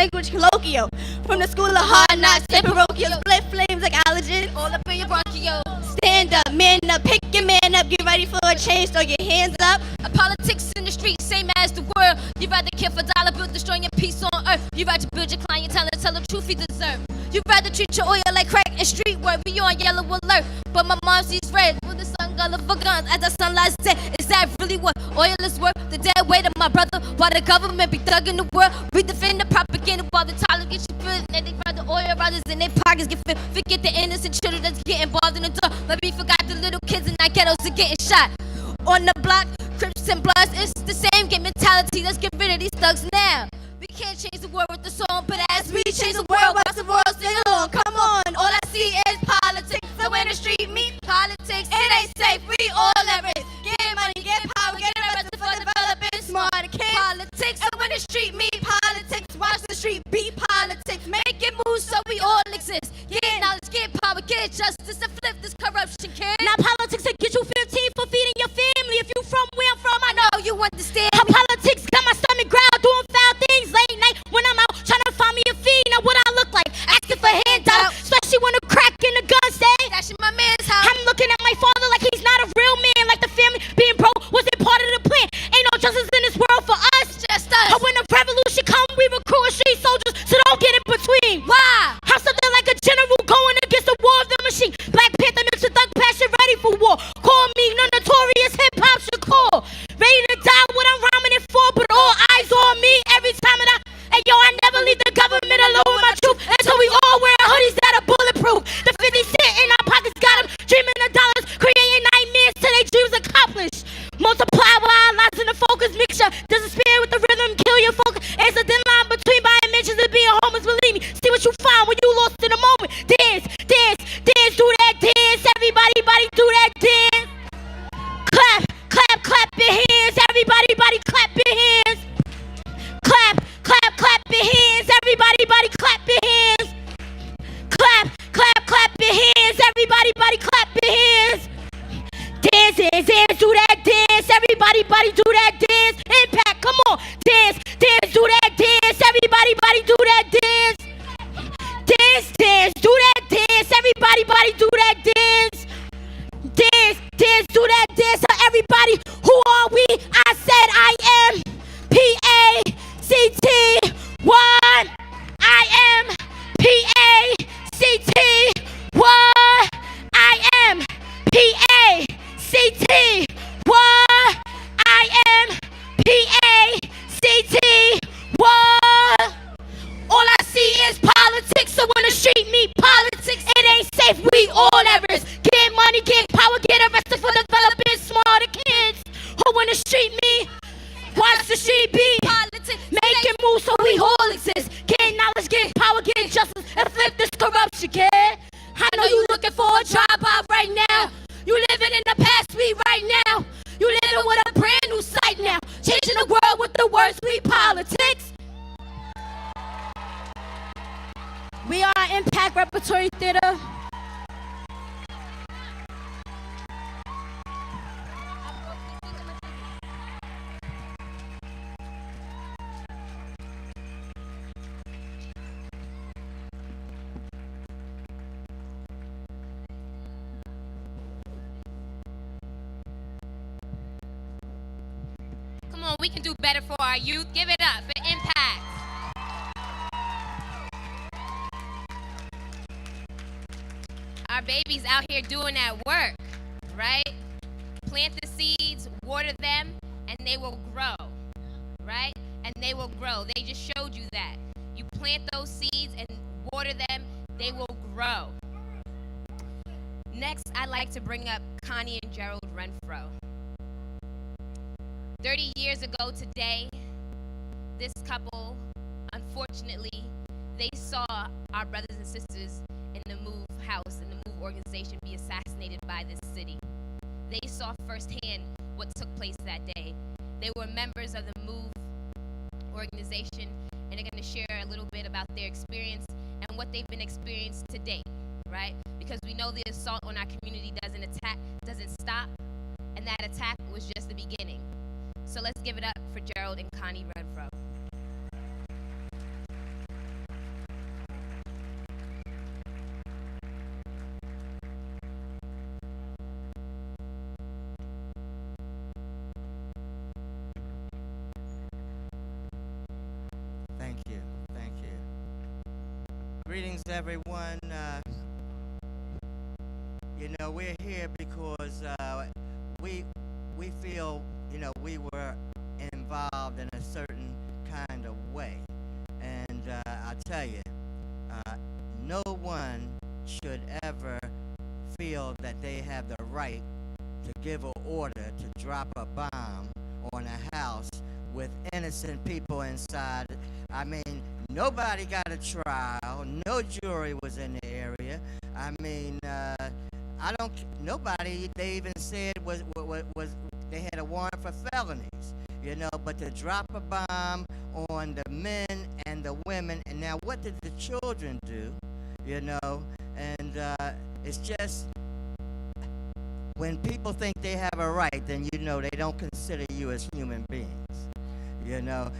language colloquial. From the school of hard knocks, to parochial, split flames like allergens, all up in your bronchial. Stand up, man up, pick your man up, get ready for a change, throw your hands up. Politics in the street, same as the world. You rather kill for dollar bill, destroying your peace on earth. You rather build your clientele and tell the truth you deserve. You rather treat your oil like crack and street work. We on yellow alert, but my mom sees red. With the sun color for guns as the sunlight set. Is that really what oil is worth? The dead weight of my brother, while the government be thugging the world. We defend the propaganda while the tolerance gets you filled. And they find the oil riders in their pockets get filled. Forget the innocent children that's getting involved in the dark. But we forgot the little kids in our ghettos are getting shot. On the block, Crips and Bloods, it's the same game mentality. Let's get rid of these thugs now. We can't change the world with the song, but as we change the world, watch the world sing along. Come on, all I see is politics. So when the street meet politics, it ain't safe. We all at risk. Get money, get power, get arrested for developing smart kids. Politics, and when the street meet politics, watch the street beat politics. Make it move so we all exist. Get knowledge, get power, get justice, and flip this corruption, kid. Now politics will get you 15 for feeding your family. If you from where I'm from, I know you understand. How politics got my stomach ground, doing foul things late night when I'm out trying to find me a feed. Now what I look like, asking for handouts, especially when the crack in the gun say. That's in my man's house. I'm looking at my father like he's not a real man, like the family being broke wasn't part of the plan. Ain't no justice in this world for us, just us. But when the revolution come, we recruit street soldiers, so don't get in between. Why? I'm something like a general going against the war of the machine. Black Panther mixed with thug passion, ready for war. Call me no notorious hip hop Shakur. Ready to die, what I'm rhyming it for, but all eyes on me every time that hey yo, I never leave the government alone with my truth until we all wear hoodies that are bulletproof. The 50 cent in our pockets got them dreaming of dollars, creating nightmares till their dreams accomplished. Multiply while our lives in the focus mixture. Disappear with the rhythm, kill your focus. It's a thin line between buying mentions and being homeless. Believe me, see what you find when you lost in the moment. Dance, dance, dance, do that dance. Everybody, body, do that dance. Clap, clap, clap your hands. Everybody, body, clap your hands. Clap, clap, clap your hands. Everybody, body, clap your hands. Clap, clap, clap your hands. Everybody, body, clap your hands. Dance, dance, dance, do that dance. Everybody, body, do that dance. Impact, come on. Dance, dance, do that dance. Everybody, body, do that dance. Dance, dance, do that dance. Everybody, body, do that dance. Dance, dance, do that dance. So everybody, who are we? I said I am PACT1. I am PACT1. I am PACT1. I am PACT1. All I see is politics, so when the street meet politics, it ain't safe, we all at risk. Get money, get power, get arrested for developing smarter kids. Who when the street meet, watch the street beat politics, make it move so we all exist. Get knowledge, get power, get justice, and flip this corruption, kid. I know you looking for a job out right now. You living in the past week right now. You living with a brand new sight now. Changing the world with the words we politics. We are Impact Repertory Theater. Come on, we can do better for our youth. Give it up for Impact. Our babies out here doing that work, right? Plant the seeds, water them, and they will grow, right? And they will grow. They just showed you that. You plant those seeds and water them, they will grow. Next, I'd like to bring up Connie and Gerald Renfro. 30 years ago today, this couple, unfortunately, they saw our brothers and sisters in the MOVE house, in the MOVE organization, be assassinated by this city. They saw firsthand what took place that day. They were members of the MOVE organization, and they're going to share a little bit about their experience and what they've been experienced to date, right? Because we know the assault on our community doesn't stop, and that attack was just the beginning. So let's give it up for Gerald and Connie Renfro. Greetings, everyone. We're here because we feel, we were involved in a certain kind of way. And I tell you, no one should ever feel that they have the right to give an order to drop a bomb on a house with innocent people inside. I mean, nobody got a trial. No jury was in the area. I mean, nobody, they even said was they had a warrant for felonies, but to drop a bomb on the men and the women, and now what did the children do, and it's just, when people think they have a right, then they don't consider you as human beings.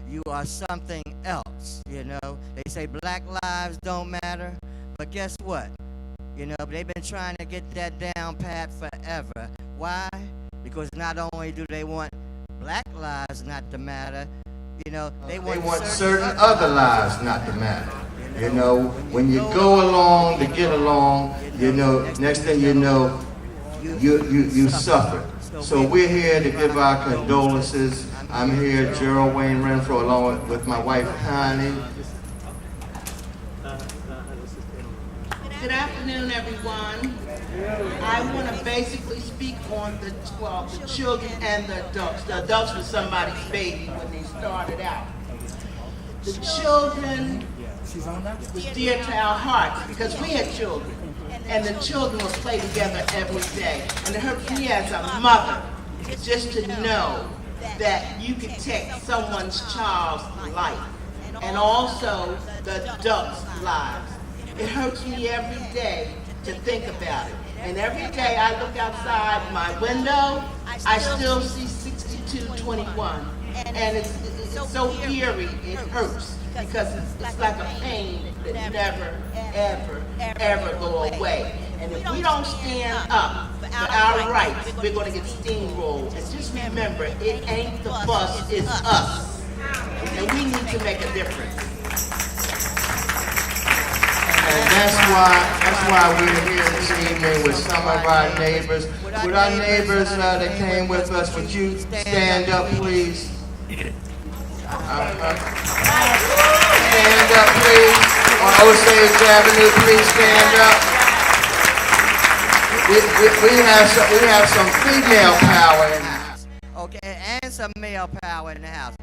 You are something else. They say black lives don't matter, but guess what? They've been trying to get that down pat forever. Why? Because not only do they want black lives not to matter, they want certain other lives not to matter. When you go along to get along, next thing you know, you suffer. So we're here to give our condolences. I'm here, Gerald Wayne Renfro, along with my wife, Connie. Good afternoon, everyone. I want to basically speak on the children and the adults. The adults were somebody's baby when they started out. The children was dear to our hearts because we had children, and the children would play together every day. And it hurts me as a mother just to know that you can take someone's child's life and also the adults' lives. It hurts me every day to think about it. And every day I look outside my window, I still see 6221. And it's so eerie, it hurts, because it's like a pain that never, ever, ever go away. And if we don't stand up for our rights, we're going to get steamrolled. And just remember, it ain't the bus, it's us. And we need to make a difference. And that's why we're here this evening with some of our neighbors. With our neighbors that came with us, would you stand up, please? Stand up, please. On Osage Avenue, please stand up. We have some female power in the house. Okay, and some male power in the house.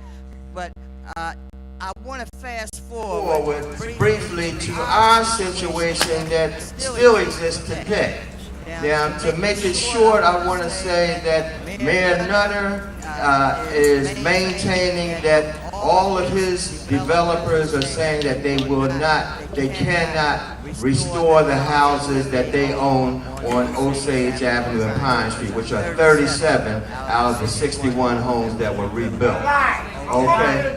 But I want to fast forward briefly to our situation that still exists today. Now, to make it short, I want to say that Mayor Nutter is maintaining that all of his developers are saying that they cannot restore the houses that they own on Osage Avenue and Pine Street, which are 37 out of the 61 homes that were rebuilt. Okay?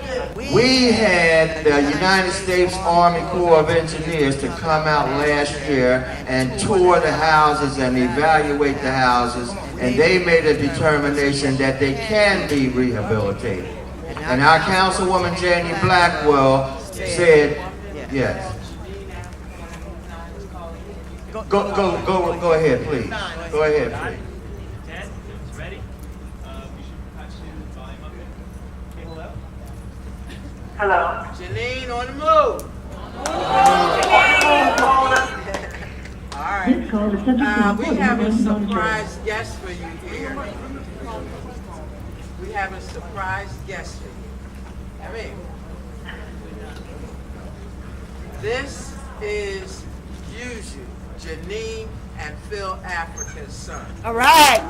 We had the United States Army Corps of Engineers to come out last year and tour the houses and evaluate the houses, and they made a determination that they can be rehabilitated. And our Councilwoman Janie Blackwell said, yes. Go ahead, please. Go ahead, please. Ted, it's ready. We should patch the volume up here. Okay, hello. Hello. Janine, on the move. All right. We have a surprise guest for you here. We have a surprise guest for you. Come in. This is Yuzu, Janine and Phil Africa's son. All right.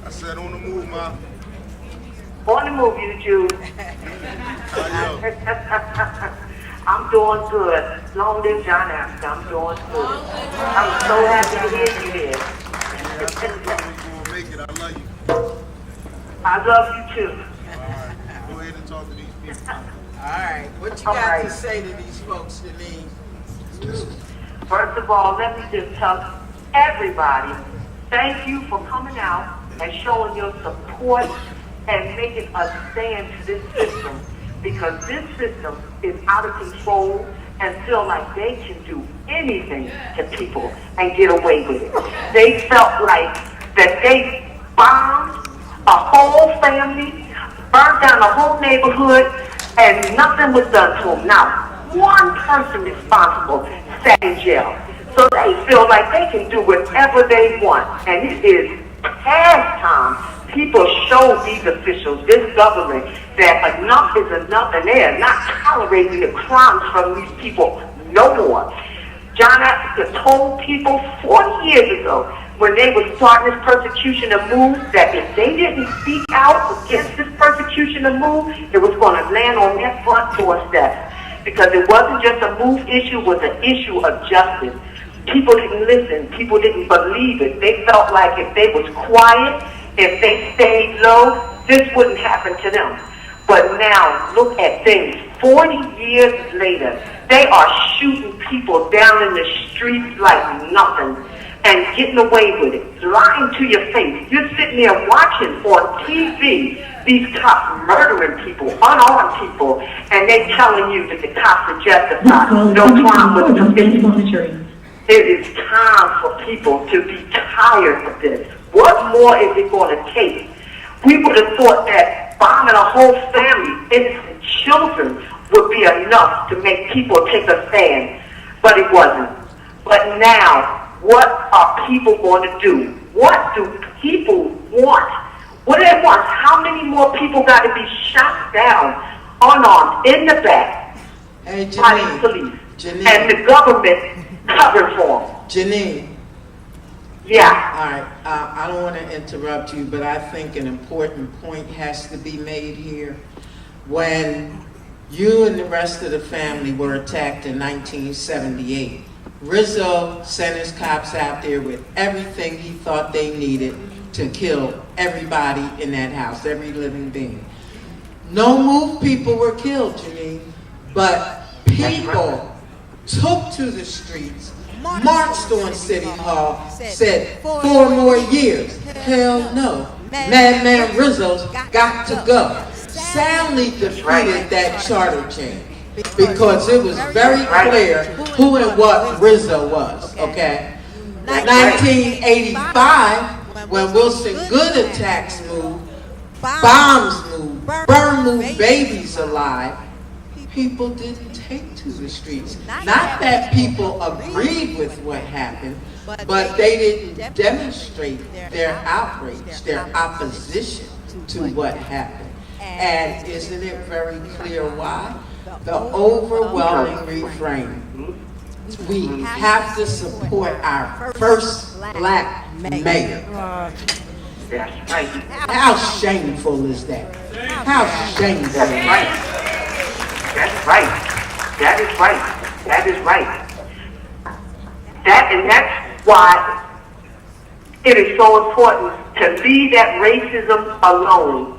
I said on the move, Ma. On the move, you I'm doing good. Long live John Africa. I'm doing good. I'm so happy to hear you here. We're make it. I love you. I love you too. All right. Go ahead and talk to these people. All right. What you got to say to these folks, Janine? First of all, let me just tell everybody, thank you for coming out and showing your support and making a stand to this system, because this system is out of control and feel like they can do anything to people and get away with it. They felt like that they bombed a whole family, burned down a whole neighborhood, and nothing was done to them. Now, one person responsible sat in jail. So they feel like they can do whatever they want. And it is past time people show these officials, this government, that enough is enough, and they are not tolerating the crimes from these people no more. John Africa told people 40 years ago, when they were starting this persecution of MOVE, that if they didn't speak out against this persecution of MOVE, it was going to land on their front doorstep. Because it wasn't just a MOVE issue, it was an issue of justice. People didn't listen. People didn't believe it. They felt like if they was quiet, if they stayed low, this wouldn't happen to them. But now, look at things. 40 years later, they are shooting people down in the streets like nothing and getting away with it, lying to your face. You're sitting there watching on TV these cops murdering people, unarmed people, and they telling you that the cops are justified. No crime was committed. It is time for people to be tired of this. What more is it going to take? We would have thought that bombing a whole family, innocent children, would be enough to make people take a stand, but it wasn't. But now, what are people going to do? What do people want? What do they want? How many more people got to be shot down, unarmed, in the back, by the police, and the government covered for them? Janine. Yeah. All right. I don't want to interrupt you, but I think an important point has to be made here. When you and the rest of the family were attacked in 1978, Rizzo sent his cops out there with everything he thought they needed to kill everybody in that house, every living being. No MOVE people were killed, Janine, but people took to the streets, marched on City Hall, said 4 more years. Hell no. Madman Rizzo's got to go. Soundly defeated that charter change, because it was very clear who and what Rizzo was, okay? 1985, when Wilson Good attacks MOVE, bombs MOVE, burn MOVE babies alive, people didn't take to the streets. Not that people agreed with what happened, but they didn't demonstrate their outrage, their opposition to what happened. And isn't it very clear why? The overwhelming refrain. We have to support our first black mayor. That's right. How shameful is that? How shameful. That's right. That's right. That is right. That is right. And that's why it is so important to leave that racism alone.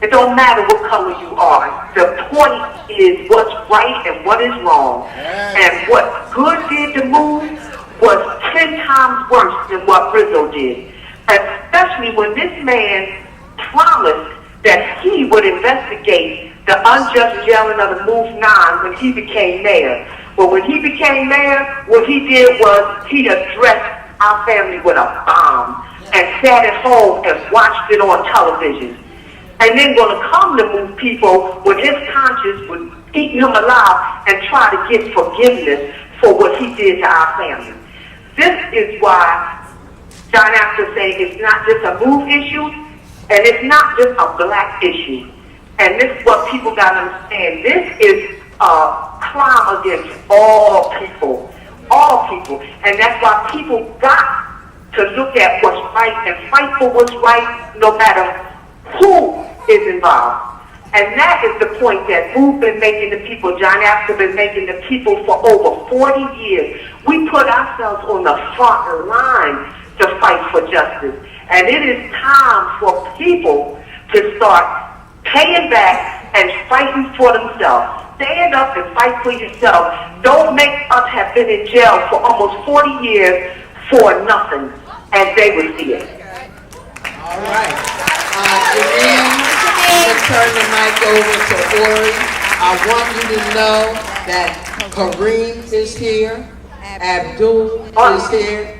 It don't matter what color you are. The point is what's right and what is wrong. And what Good did to MOVE was 10 times worse than what Rizzo did. Especially when this man promised that he would investigate the unjust jailing of the MOVE 9 when he became mayor. But when he became mayor, what he did was he addressed our family with a bomb and sat at home and watched it on television. And then going to come to MOVE people when his conscience was eating him alive and try to get forgiveness for what he did to our family. This is why John Africa saying it's not just a MOVE issue, and it's not just a black issue. And this is what people got to understand. This is a crime against all people. All people. And that's why people got to look at what's right and fight for what's right, no matter who is involved. And that is the point that we've been making the people, John Africa been making the people for over 40 years. We put ourselves on the front line to fight for justice. And it is time for people to start paying back and fighting for themselves. Stand up and fight for yourself. Don't make us have been in jail for almost 40 years for nothing, as they would see it. All All right. Janine, I'm going to turn the mic over to Ori. I want you to know that Kareem is here. Abdul is here.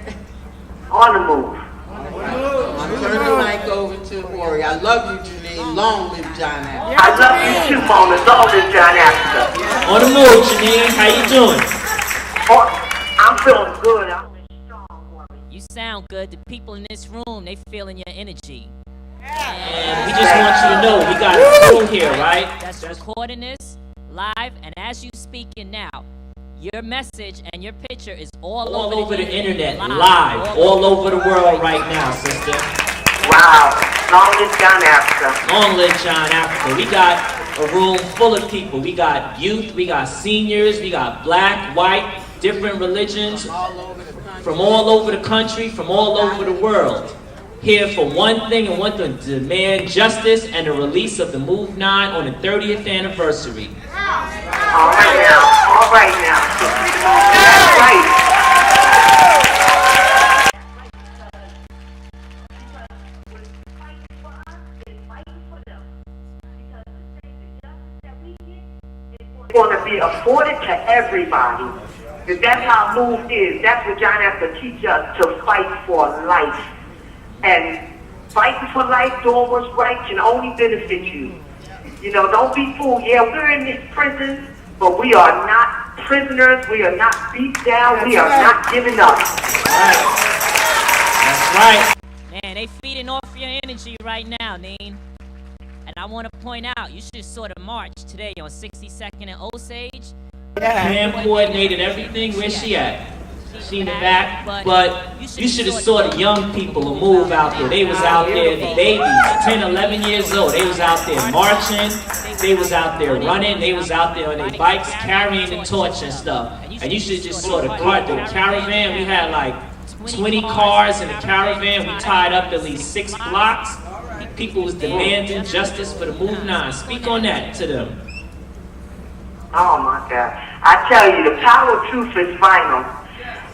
On the move. I'm turning the mic over to Ori. I love you, Janine. Long live John Africa. I love you too, Mona. Long live John Africa. On the move, Janine. How you doing? Oh, I'm feeling good. I'm strong. You sound good. The people in this room, they feeling your energy. And we just want you to know, we got a crew here, right? That's recording this live, and as you speaking now, your message and your picture is all over the internet, live, all over the world right now, sister. Wow. Long live John Africa. Long live John Africa. We got a room full of people. We got youth, we got seniors, we got black, white, different religions, from all over the country, from all over the world. Here for one thing and one thing, to demand justice and the release of the Move 9 on the 30th anniversary. All right now. All right now. That's right. Going to be afforded to everybody. Because that's how Move is. That's what John has to teach us, to fight for life. And fighting for life, doing what's right, can only benefit you. You know, don't be fooled. Yeah, we're in this prison, but we are not prisoners. We are not beat down. We are not giving up. That's right. Man, they feeding off your energy right now, Neen. And I want to point out, you should sort of march today on 62nd and Osage. Pam coordinated everything. Where's she at? She in the back. But you should have saw the young people who move out there. They was out there, the babies, 10, 11 years old. They was out there marching. They was out there running. They was out there on their bikes carrying the torch and stuff. And you should just saw the caravan. We had like 20 cars in the caravan. We tied up at least 6 blocks. People was demanding justice for the Move 9. Speak on that to them. Oh my God. I tell you, the power of truth is final.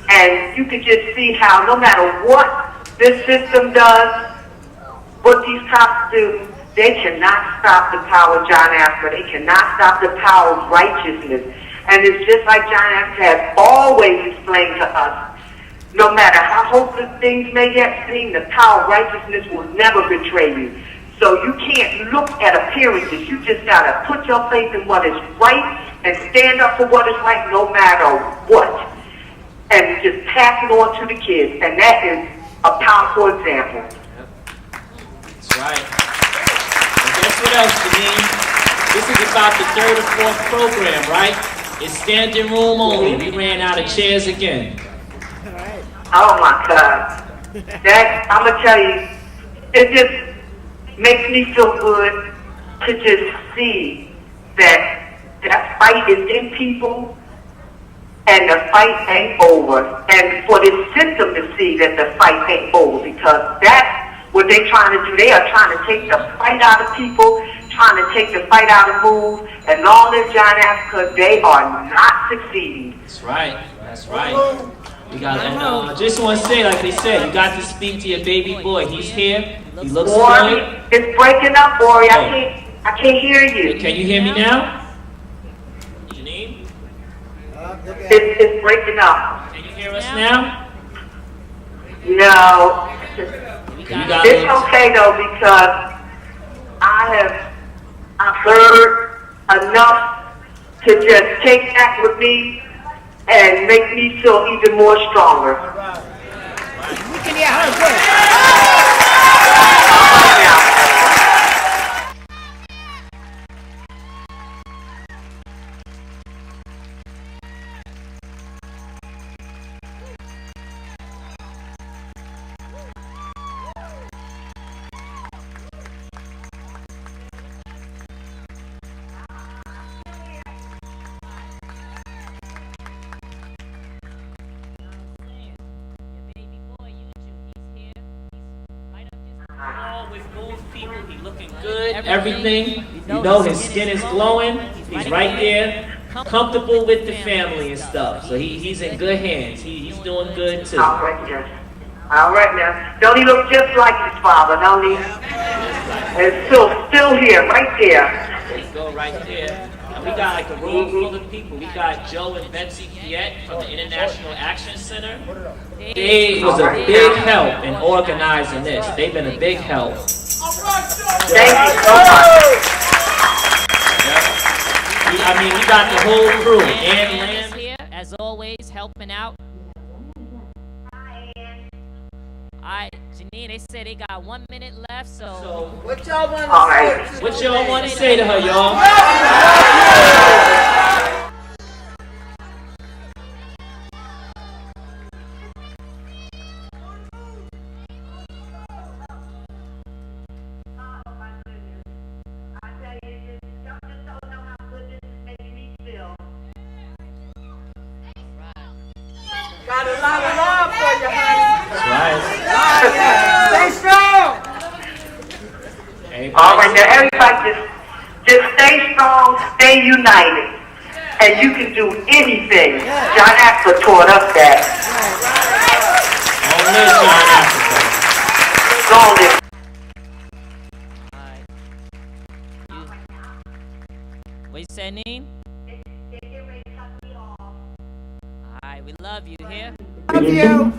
And you can just see how no matter what this system does, what these cops do, they cannot stop the power of John Africa. They cannot stop the power of righteousness. And it's just like John Africa has always explained to us, no matter how hopeless things may yet seem, the power of righteousness will never betray you. So you can't look at appearances. You just got to put your faith in what is right and stand up for what is right no matter what. And just pass it on to the kids. And that is a powerful example. That's right. And guess what else, Janine? This is about the 3rd or 4th program, right? It's standing room only. We ran out of chairs again. Oh my God. That, I'm going to tell you, it just makes me feel good to just see that that fight is in people and the fight ain't over. And for this system to see that the fight ain't over, because that's what they're trying to do. They are trying to take the fight out of people, trying to take the fight out of Move. And long as John Africa, they are not succeeding. That's right. That's right. We got, and just want to say, like they said, you got to speak to your baby boy. He's here. He looks good. It's breaking up, Ori. I can't hear you. Can you hear me now? Janine? It's breaking up. Can you hear us now? No. It's okay though, because I've heard enough to just take that with me and make me feel even more stronger. We can hear her everything. You know, his skin is glowing. He's right there, comfortable with the family and stuff. So he's in good hands. He's doing good too. All right, yes. All right now. Don't he look just like his father, don't he? And still here, right there. There you go, right there. And we got like a room full of people. We got Joe and Betsy Piet from the International Action Center. They was a big help in organizing this. They've been a big help. Thank you so much. I mean, we got the whole crew. Ann Lamb here, as always, helping out. Alright, Janine, they said they got 1 minute left, so What y'all want to say? what y'all want to say to her, y'all? Got a lot of love for you, honey. That's right. Stay strong. All right, now everybody just stay strong, stay united, and you can do anything. John Axel taught us that. what you said, Neen? Alright, we love you here. Love you.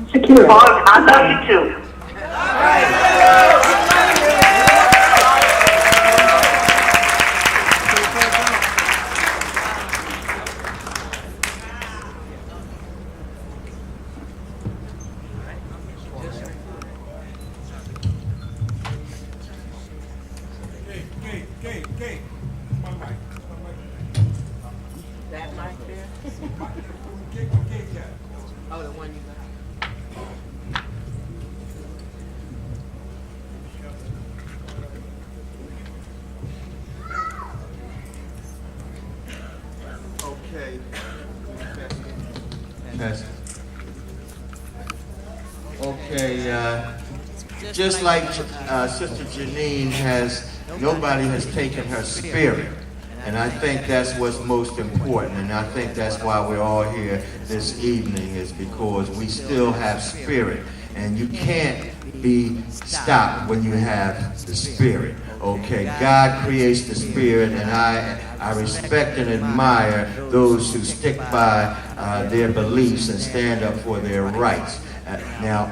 Oh, I love you too. That mic there? Oh, the one you got. Okay. Yes. Okay, just like Sister Janine nobody has taken her spirit. And I think that's what's most important. And I think that's why we're all here this evening, is because we still have spirit. And you can't be stopped when you have the spirit. Okay, God creates the spirit, and I respect and admire those who stick by their beliefs and stand up for their rights. Now,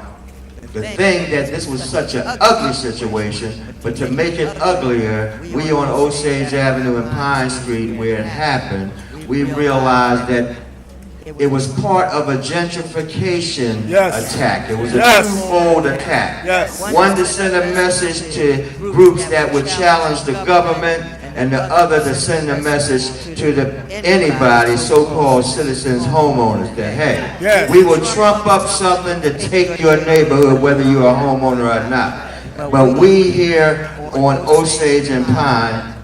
the thing that this was such an ugly situation, but to make it uglier, we on Osage Avenue and Pine Street, where it happened, we realized that it was part of a gentrification attack. It was a twofold attack. One to send a message to groups that would challenge the government, and the other to send a message to anybody, so-called citizens, homeowners, that hey, we will trump up something to take your neighborhood, whether you're a homeowner or not. But we here on Osage and Pine,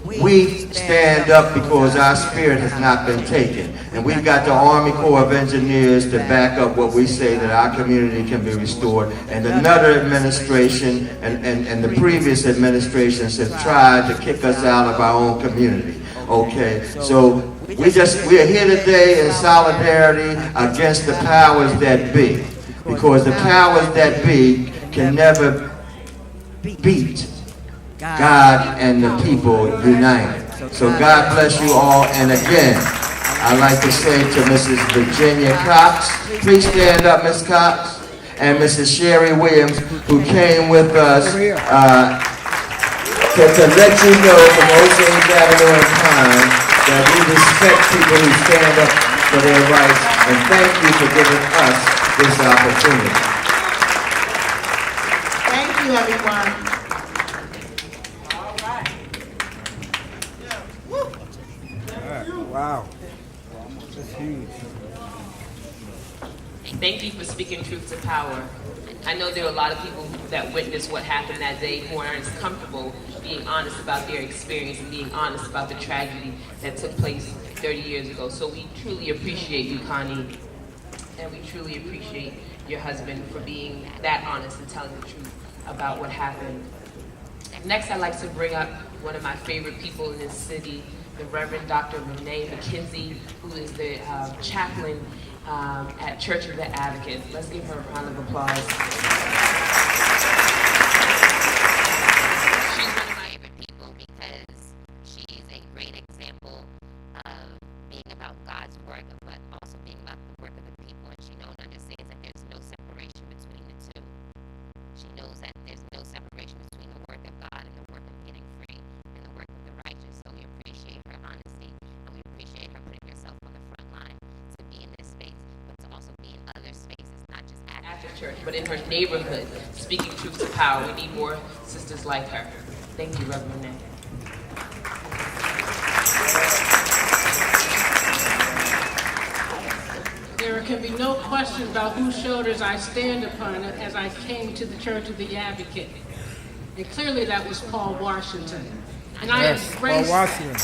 we stand up because our spirit has not been taken. And we've got the Army Corps of Engineers to back up what we say, that our community can be restored. And the Nutter administration and the previous administrations have tried to kick us out of our own community. Okay, so we are here today in solidarity against the powers that be. Because the powers that be can never beat God and the people united. So God bless you all. And again, I'd like to say to Mrs. Virginia Cox, please stand up, Ms. Cox, and Mrs. Sherry Williams, who came with us to let you know from Osage Avenue and Pine that we respect people who stand up for their rights, and thank you for giving us this opportunity. Thank you, everyone. Wow. That's huge. Thank you for speaking truth to power. I know there are a lot of people that witnessed what happened that day who aren't as comfortable being honest about their experience and being honest about the tragedy that took place 30 years ago. So we truly appreciate you, Connie, and we truly appreciate your husband for being that honest and telling the truth about what happened. Next, I'd like to bring up one of my favorite people in this city, the Reverend Dr. Renee McKenzie, who is the chaplain at Church of the Advocate. Let's give her a round of applause. She's one of my favorite people because she's a great example of being about God's work, but also being about the work of the people. And she knows and understands that there's no separation between the two. She knows that there's no separation between the work of God and the work of getting free and the work of the righteous. So we appreciate her honesty, and we appreciate her putting herself on the front line to be in this space, but to also be in other spaces, not just at the church, but in her neighborhood, speaking truth to power. We need more sisters like her. Thank you, Reverend Renee. There can be no question about whose shoulders I stand upon as I came to the Church of the Advocate. And clearly that was Paul Washington. And I embrace Paul Washington.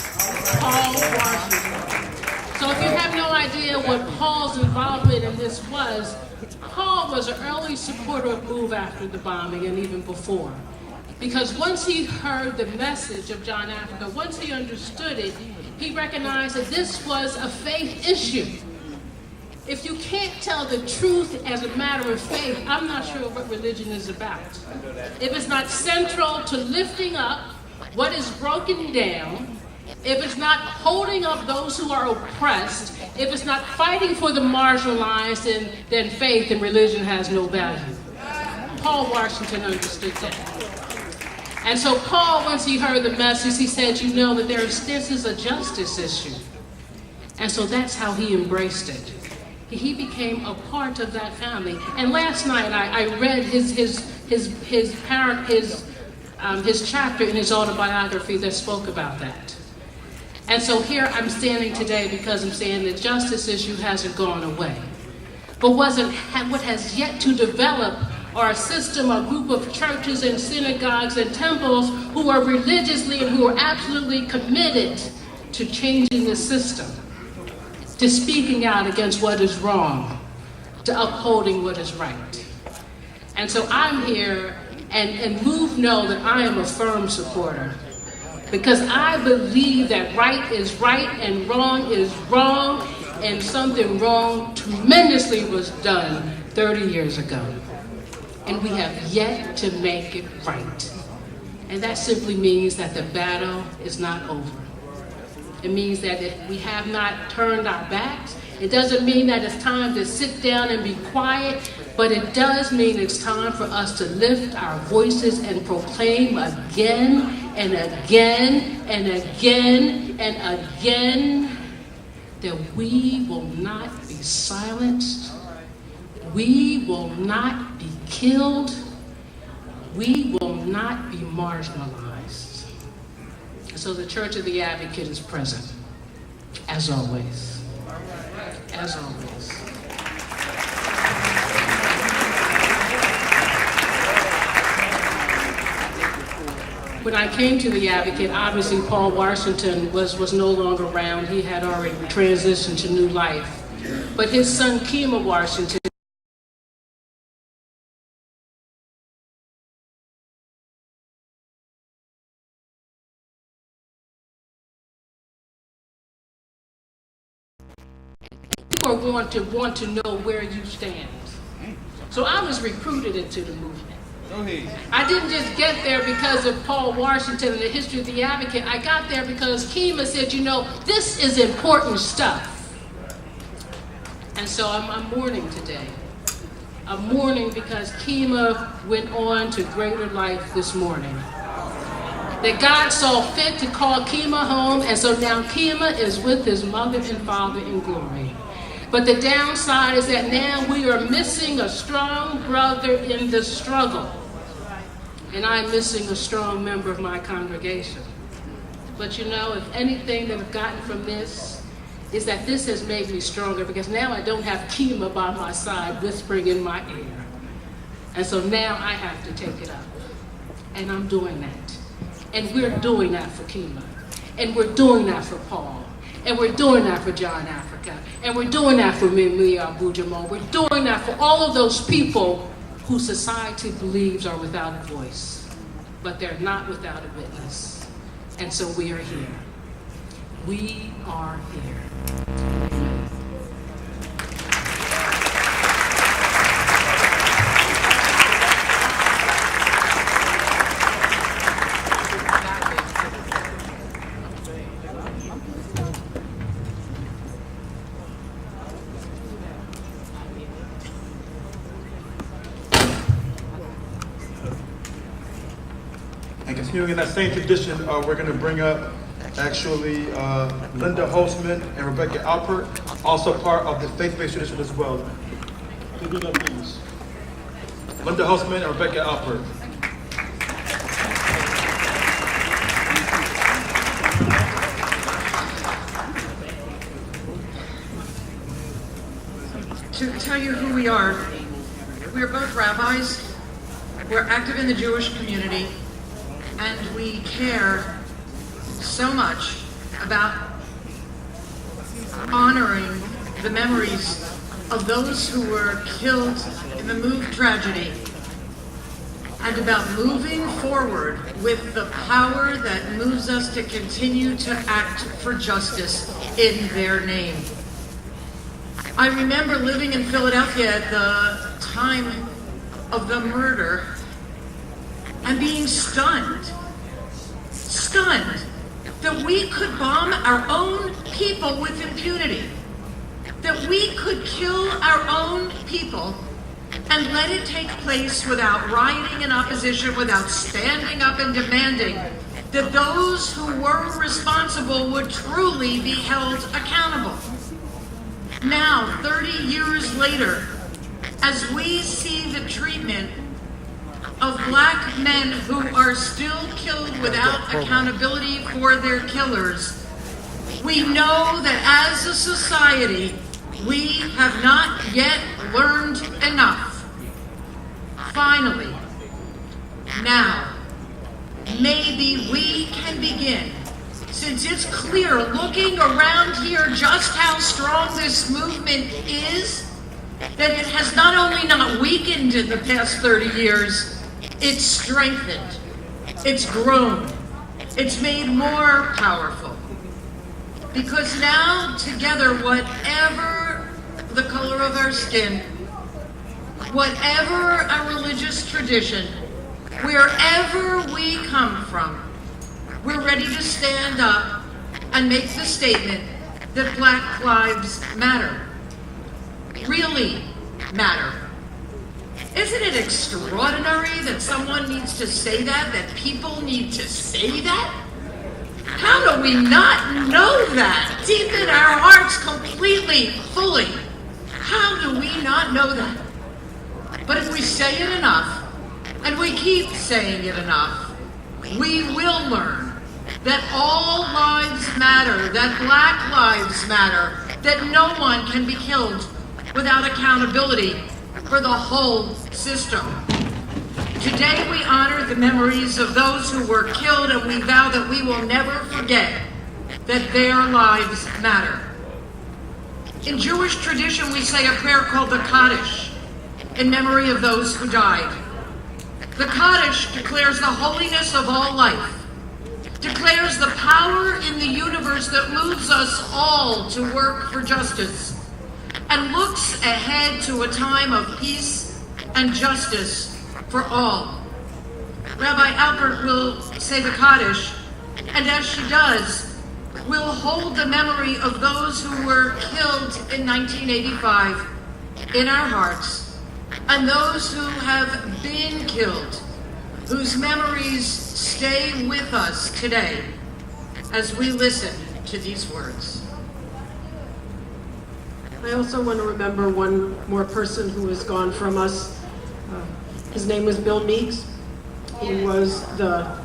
So if you have no idea what Paul's involvement in this was, Paul was an early supporter of MOVE after the bombing and even before. Because once he heard the message of John Africa, once he understood it, he recognized that this was a faith issue. If you can't tell the truth as a matter of faith, I'm not sure what religion is about. If it's not central to lifting up what is broken down, if it's not holding up those who are oppressed, if it's not fighting for the marginalized, then faith and religion has no value. Paul Washington understood that. And so Paul, once he heard the message, he said, you know that this is a justice issue. And so that's how he embraced it. He became a part of that family. And last night I read his chapter in his autobiography that spoke about that. And so here I'm standing today because I'm saying the justice issue hasn't gone away. But what has yet to develop are a system, a group of churches and synagogues and temples who are religiously and who are absolutely committed to changing the system, to speaking out against what is wrong, to upholding what is right. And so I'm here, and MOVE know that I am a firm supporter, because I believe that right is right and wrong is wrong, and something wrong tremendously was done 30 years ago. And we have yet to make it right. And that simply means that the battle is not over. It means that we have not turned our backs. It doesn't mean that it's time to sit down and be quiet, but it does mean it's time for us to lift our voices and proclaim again and again and again and again that we will not be silenced, we will not be killed, we will not be marginalized. So the Church of the Advocate is present, as always. As always. When I came to the Advocate, obviously Paul Washington was no longer around. He had already transitioned to new life. But his son, Kemah Washington, want to know where you stand. So I was recruited into the movement. I didn't just get there because of Paul Washington and the history of the Advocate. I got there because Kemah said, you know, this is important stuff. And so I'm mourning today. I'm mourning because Kemah went on to greater life this morning. That God saw fit to call Kemah home, and so now Kemah is with his mother and father in glory. But the downside is that now we are missing a strong brother in the struggle. And I'm missing a strong member of my congregation. But you know, if anything that I've gotten from this is that this has made me stronger, because now I don't have Kemah by my side whispering in my ear. And so now I have to take it up. And I'm doing that. And we're doing that for Kemah. And we're doing that for Paul. And we're doing that for John Africa. And we're doing that for Mimi Abu-Jamal. We're doing that for all of those people who society believes are without a voice. But they're not without a witness. And so we are here. We are here. And continuing in that same tradition, we're going to bring up actually Linda Holzman and Rebecca Alpert, also part of the faith-based tradition as well. Please bring up these. Linda Holzman and Rebecca Alpert. To tell you who we are both rabbis, we're active in the Jewish community, and we care so much about honoring the memories of those who were killed in the MOVE tragedy, and about moving forward with the power that moves us to continue to act for justice in their name. I remember living in Philadelphia at the time of the murder and being stunned that we could bomb our own people with impunity, that we could kill our own people and let it take place without rioting and opposition, without standing up and demanding that those who were responsible would truly be held accountable. Now, 30 years later, as we see the treatment of black men who are still killed without accountability for their killers, we know that as a society, we have not yet learned enough. Finally, now, maybe we can begin, since it's clear looking around here just how strong this movement is, that it has not only not weakened in the past 30 years, it's strengthened, it's grown, it's made more powerful. Because now, together, whatever the color of our skin, whatever our religious tradition, wherever we come from, we're ready to stand up and make the statement that Black lives matter. Really matter. Isn't it extraordinary that someone needs to say that people need to say that? How do we not know that deep in our hearts completely, fully? How do we not know that? But if we say it enough, and we keep saying it enough, we will learn that all lives matter, that Black lives matter, that no one can be killed without accountability for the whole system. Today we honor the memories of those who were killed, and we vow that we will never forget that their lives matter. In Jewish tradition, we say a prayer called the Kaddish in memory of those who died. The Kaddish declares the holiness of all life, declares the power in the universe that moves us all to work for justice, and looks ahead to a time of peace and justice for all. Rabbi Alpert will say the Kaddish, and as she does, will hold the memory of those who were killed in 1985 in our hearts, and those who have been killed, whose memories stay with us today as we listen to these words. I also want to remember one more person who has gone from us. His name was Bill Meeks. He was the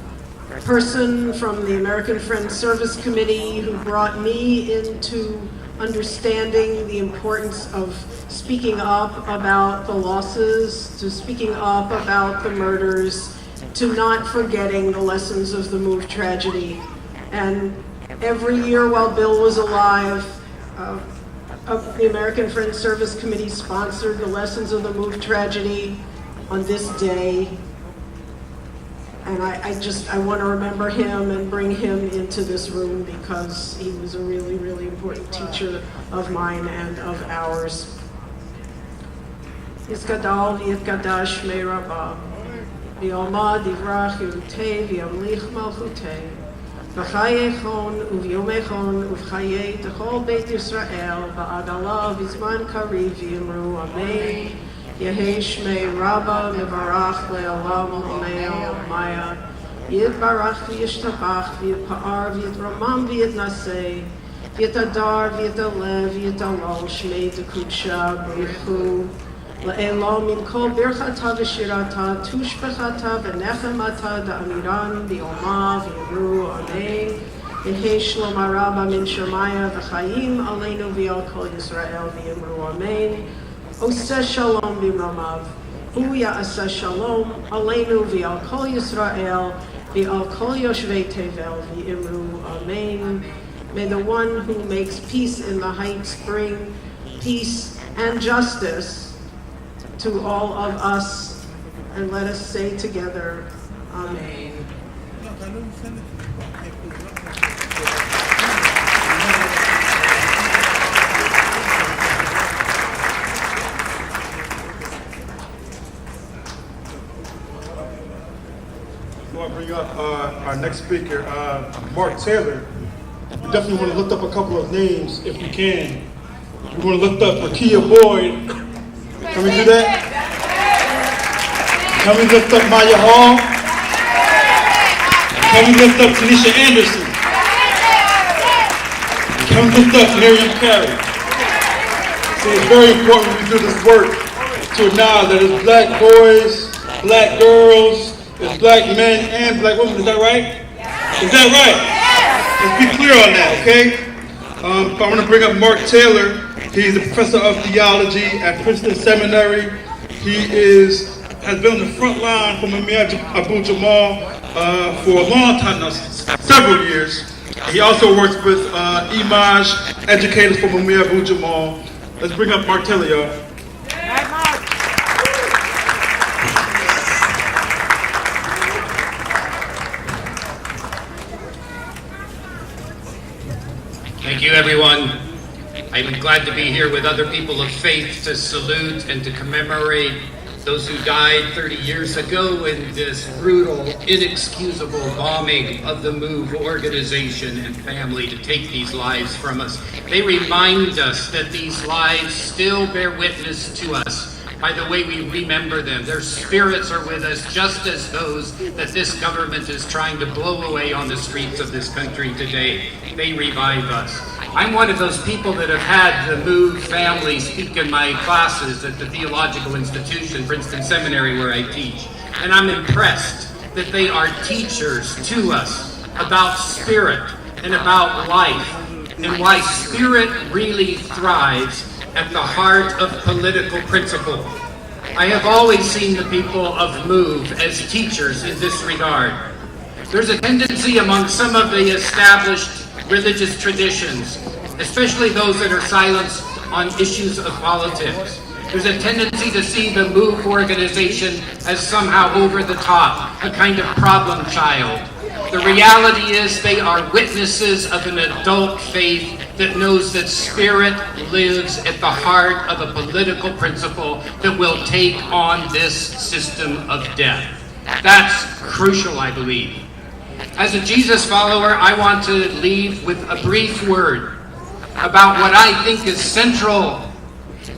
person from the American Friends Service Committee who brought me into understanding the importance of speaking up about the losses, to speaking up about the murders, to not forgetting the lessons of the MOVE tragedy. And every year while Bill was alive, the American Friends Service Committee sponsored the lessons of the MOVE tragedy on this day. And I want to remember him and bring him into this room because he was a really, really important teacher of mine and of ours. Yisgadal v'yitgadash shmei Rabbah, v'yomad yivrach yirutei v'yamlich malchutei, v'chayechon uv'yomechon uv'chayei techol Beit Yisrael, v'adala v'zman kariv v'yimru amen. Yehei shmei Rabbah mevarach le'olam omeil maya, yitbarach v'yishtabach v'yitpa'ar v'yitramam v'yitnasei, v'yitadar v'yitalev v'yitalol shmei dekudsha b'richu, Le'elo min kol birchata v'shirata, tushbechata v'nechemata da'amiran b'yoma v'yimru amen. Yehei shlom harabba min shemaya v'chayim aleinu v'yal kol Yisrael v'yimru amen. Oseh shalom b'mramav, hu ya'aseh shalom aleinu v'yal kol Yisrael v'yal kol yoshvei tevel v'yimru amen. May the one who makes peace in the heights bring peace and justice to all of us, and let us say together, Amen. Before I bring up our next speaker, Mark Taylor, we definitely want to lift up a couple of names if we can. We want to lift up Akia Boyd. Can we do that? Can we lift up Maya Hall? Can we lift up Tanisha Anderson? Can we lift up Miriam Carey? So it's very important when we do this work to acknowledge that it's black boys, black girls, it's black men and black women. Is that right? Is that right? Let's be clear on that, okay? I want to bring up Mark Taylor. He's a professor of theology at Princeton Seminary. He has been on the front line for Mumia Abu Jamal for a long time now, several years. He also works with Imaj, educators for Mumia Abu Jamal. Let's bring up Mark Taylor, y'all. Thank you, everyone. I'm glad to be here with other people of faith to salute and to commemorate those who died 30 years ago in this brutal, inexcusable bombing of the MOVE organization and family to take these lives from us. They remind us that these lives still bear witness to us by the way we remember them. Their spirits are with us, just as those that this government is trying to blow away on the streets of this country today. They revive us. I'm one of those people that have had the MOVE family speak in my classes at the theological institution, Princeton Seminary, where I teach. And I'm impressed that they are teachers to us about spirit and about life and why spirit really thrives at the heart of political principle. I have always seen the people of MOVE as teachers in this regard. There's a tendency among some of the established religious traditions, especially those that are silenced on issues of politics. There's a tendency to see the MOVE organization as somehow over the top, a kind of problem child. The reality is they are witnesses of an adult faith that knows that spirit lives at the heart of a political principle that will take on this system of death. That's crucial, I believe. As a Jesus follower, I want to leave with a brief word about what I think is central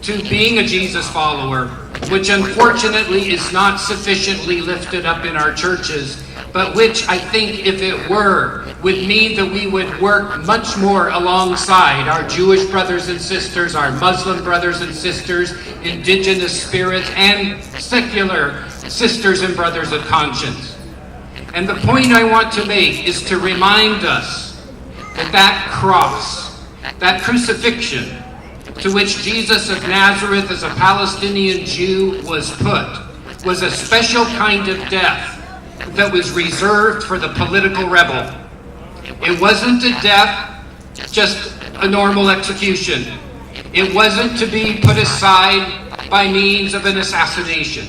to being a Jesus follower, which unfortunately is not sufficiently lifted up in our churches, but which I think, if it were, would mean that we would work much more alongside our Jewish brothers and sisters, our Muslim brothers and sisters, indigenous spirits, and secular sisters and brothers of conscience. And the point I want to make is to remind us that that cross, that crucifixion, to which Jesus of Nazareth as a Palestinian Jew was put, was a special kind of death that was reserved for the political rebel. It wasn't a death, just a normal execution. It wasn't to be put aside by means of an assassination.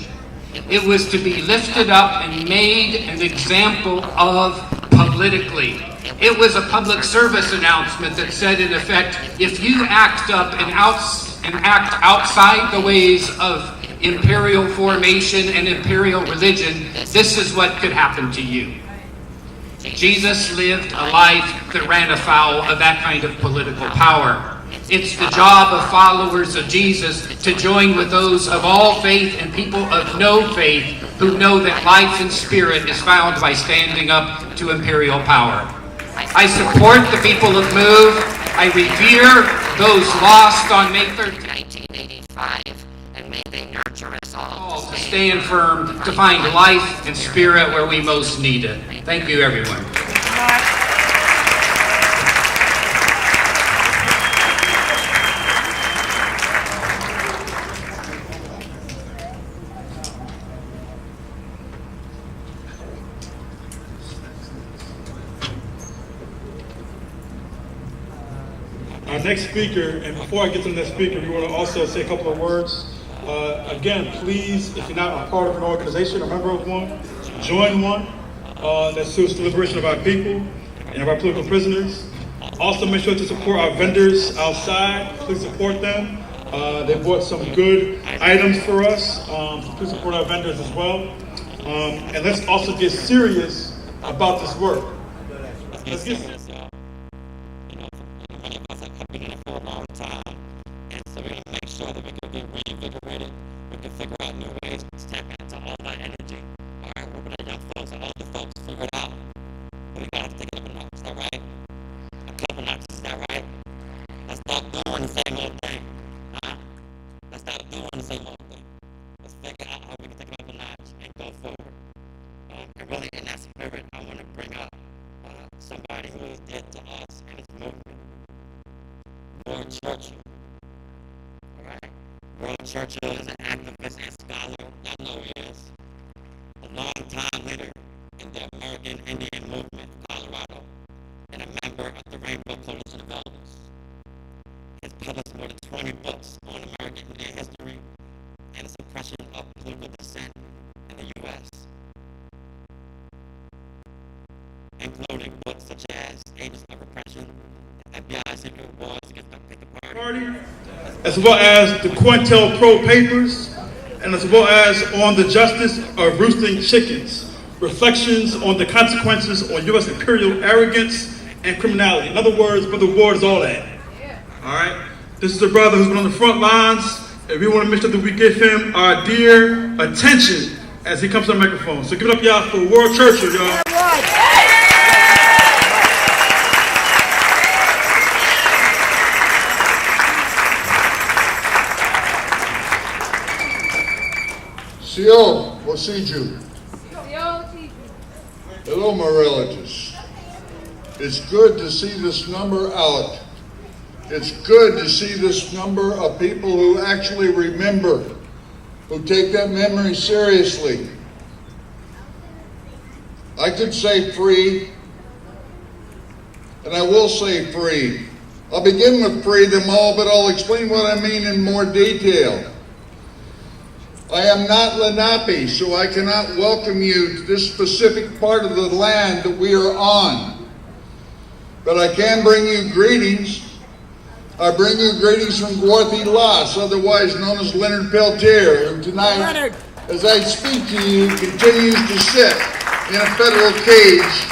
It was to be lifted up and made an example of politically. It was a public service announcement that said, in effect, if you act up and act outside the ways of imperial formation and imperial religion, this is what could happen to you. Jesus lived a life that ran afoul of that kind of political power. It's the job of followers of Jesus to join with those of all faith and people of no faith who know that life and spirit is found by standing up to imperial power. I support the people of MOVE. I revere those lost on May 13th. 1985, and may they nurture us all To stand firm, to find life and spirit where we most need it. Thank you, everyone. Our next speaker, and before I get to the next speaker, we want to also say a couple of words. Again, please, if you're not a part of an organization, a member of one, join one that suits the liberation of our people and of our political prisoners. Also, make sure to support our vendors outside. Please support them. They bought some good items for us. Please support our vendors as well. And let's also get serious about this work. Let's get serious. Many of us have been in it for a long time, and so we're going to make sure that we can get reinvigorated. We can figure out new ways to tap into all that energy. All right, we're with our young folks and older folks, figure it out. But we got to take it up a notch, is that right? A couple notches, is that right? Let's stop doing the same old thing. Let's stop doing the same old thing. Let's figure out how we can take it up a notch and go forward. And really, in that spirit, I want to bring up somebody who is dead to us and his movement. Roy Churchill. Alright? Roy Churchill is an activist and scholar. Y'all know who he is. A long-time leader in the American Indian movement of Colorado and a member of the Rainbow Coalition of Elders. He's published more than 20 books on American Indian history and the suppression of political dissent in the U.S., including books such as Ages of Repression, FBI Secret Wars Against the Party, as well as the COINTELPRO papers, and as well as on the justice of roosting chickens, reflections on the consequences on U.S. imperial arrogance and criminality. In other words, Brother Ward is all that. All right? This is a brother who's been on the front lines, and we want to make sure that we give him our dear attention as he comes to the microphone. So give it up, y'all, for Roy Churchill, y'all. Sio, Wasiju. Hello, my relatives. It's good to see this number out. It's good to see this number of people who actually remember, who take that memory seriously. I could say free, and I will say free. I'll begin with free them all, but I'll explain what I mean in more detail. I am not Lenape, so I cannot welcome you to this specific part of the land that we are on. But I can bring you greetings. I bring you greetings from Gwarthy Las, otherwise known as Leonard Peltier, who tonight, as I speak to you, continues to sit in a federal cage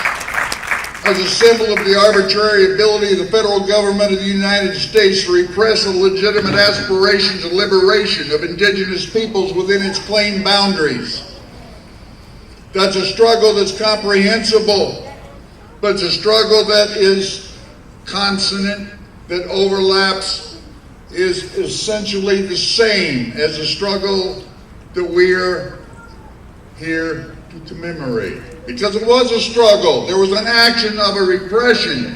as a symbol of the arbitrary ability of the federal government of the United States to repress the legitimate aspirations of liberation of indigenous peoples within its claimed boundaries. That's a struggle that's comprehensible, but it's a struggle that is consonant, that overlaps, is essentially the same as the struggle that we're here to commemorate. Because it was a struggle. There was an action of a repression,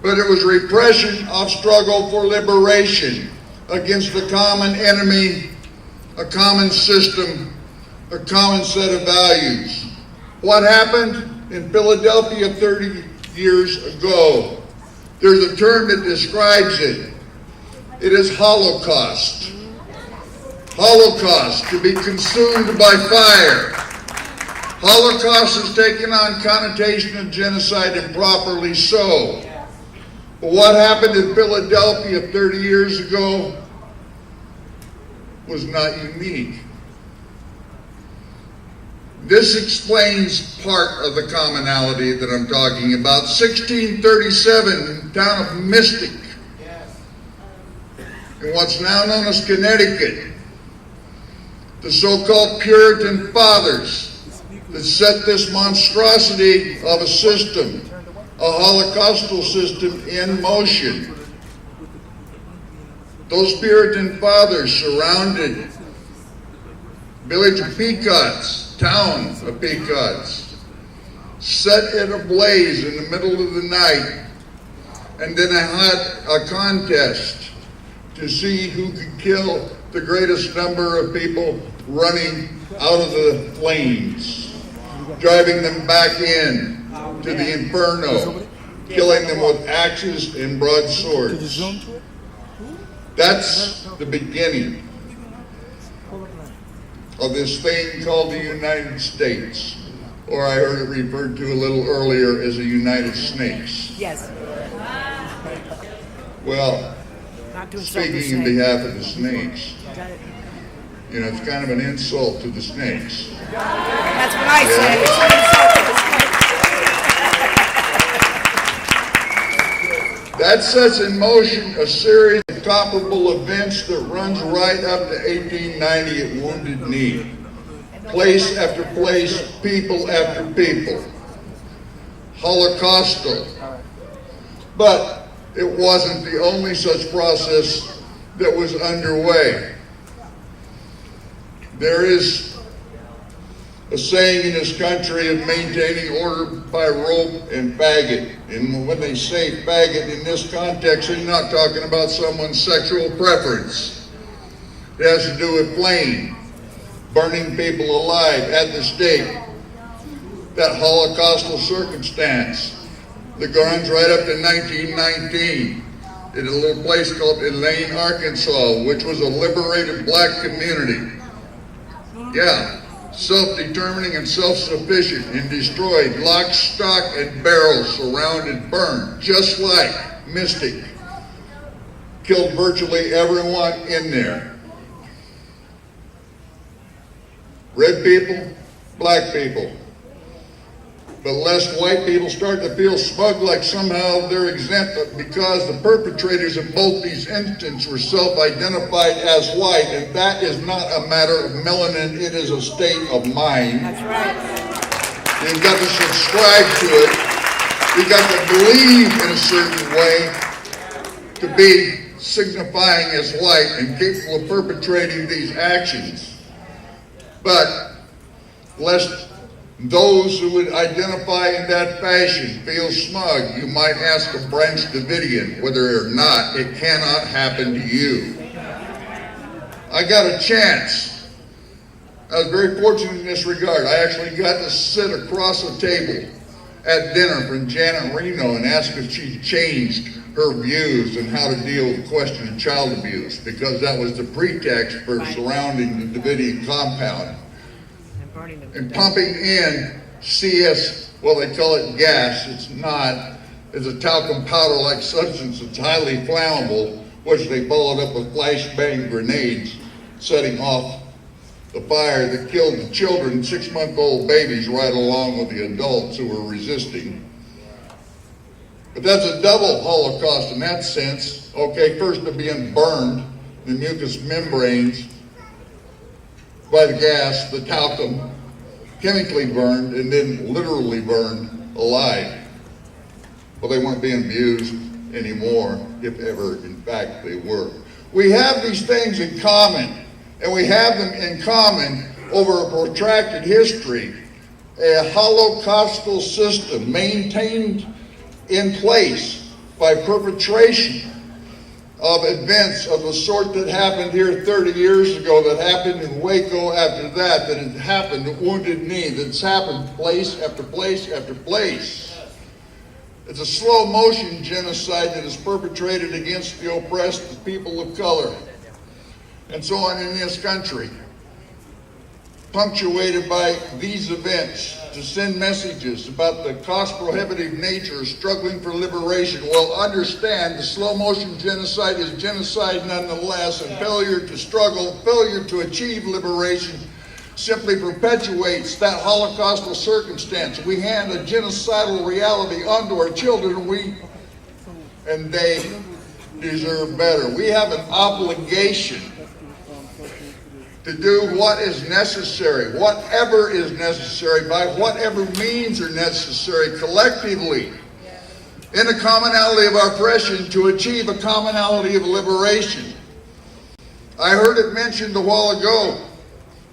but it was repression of struggle for liberation against the common enemy, a common system, a common set of values. What happened in Philadelphia 30 years ago? There's a term that describes it. It is Holocaust. Holocaust, to be consumed by fire. Holocaust has taken on connotation of genocide, and properly so. But what happened in Philadelphia 30 years ago was not unique. This explains part of the commonality that I'm talking about. 1637, town of Mystic, in what's now known as Connecticut, the so-called Puritan fathers that set this monstrosity of a system, a Holocaustal system, in motion. Those Puritan fathers surrounded village of Pequots, town of Pequots, set it ablaze in the middle of the night, and then I had a contest to see who could kill the greatest number of people running out of the flames, driving them back in to the inferno, killing them with axes and broadswords. That's the beginning of this thing called the United States, or I heard it referred to a little earlier as the United Snakes. Yes. Well, speaking in behalf of the snakes, you know, it's kind of an insult to the snakes. That's what I said. It's an insult to the snakes. That sets in motion a series of comparable events that runs right up to 1890 at Wounded Knee. Place after place, people after people. Holocaustal. But it wasn't the only such process that was underway. There is a saying in this country of maintaining order by rope and faggot. And when they say faggot in this context, they're not talking about someone's sexual preference. It has to do with flame, burning people alive at the stake. That Holocaustal circumstance that runs right up to 1919 in a little place called Elaine, Arkansas, which was a liberated black community. Yeah. Self-determining and self-sufficient, and destroyed lock, stock, and barrel, surrounded, burned, just like Mystic. Killed virtually everyone in there. Red people, black people. But lest white people start to feel smug like somehow they're exempt, because the perpetrators in both these instances were self-identified as white, and that is not a matter of melanin, it is a state of mind. That's right. You've got to subscribe to it. You've got to believe in a certain way to be signifying as white and capable of perpetrating these actions. But lest those who would identify in that fashion feel smug, you might ask a Branch Davidian whether or not it cannot happen to you. I got a chance. I was very fortunate in this regard. I actually got to sit across the table at dinner from Janet Reno and ask if she changed her views on how to deal with the question of child abuse, because that was the pretext for surrounding the Davidian compound and pumping in CS, well, they call it gas. It's not. It's a talcum powder-like substance that's highly flammable, which they followed up with flashbang grenades, setting off the fire that killed the children, 6-month-old babies, right along with the adults who were resisting. But that's a double Holocaust in that sense. Okay, first they're being burned, the mucous membranes, by the gas, the talcum, chemically burned, and then literally burned alive. Well, they weren't being abused anymore, if ever, in fact, they were. We have these things in common, and we have them in common over a protracted history. A Holocaustal system maintained in place by perpetration of events of the sort that happened here 30 years ago, that happened in Waco after that had happened at Wounded Knee, that's happened place after place after place. It's a slow motion genocide that is perpetrated against the oppressed, the people of color. and so on in this country, punctuated by these events, to send messages about the cost-prohibitive nature of struggling for liberation, will understand the slow-motion genocide is genocide nonetheless, and failure to struggle, failure to achieve liberation simply perpetuates that Holocaustal circumstance. We hand a genocidal reality onto our children, and they deserve better. We have an obligation to do what is necessary, whatever is necessary, by whatever means are necessary, collectively, in a commonality of oppression, to achieve a commonality of liberation. I heard it mentioned a while ago,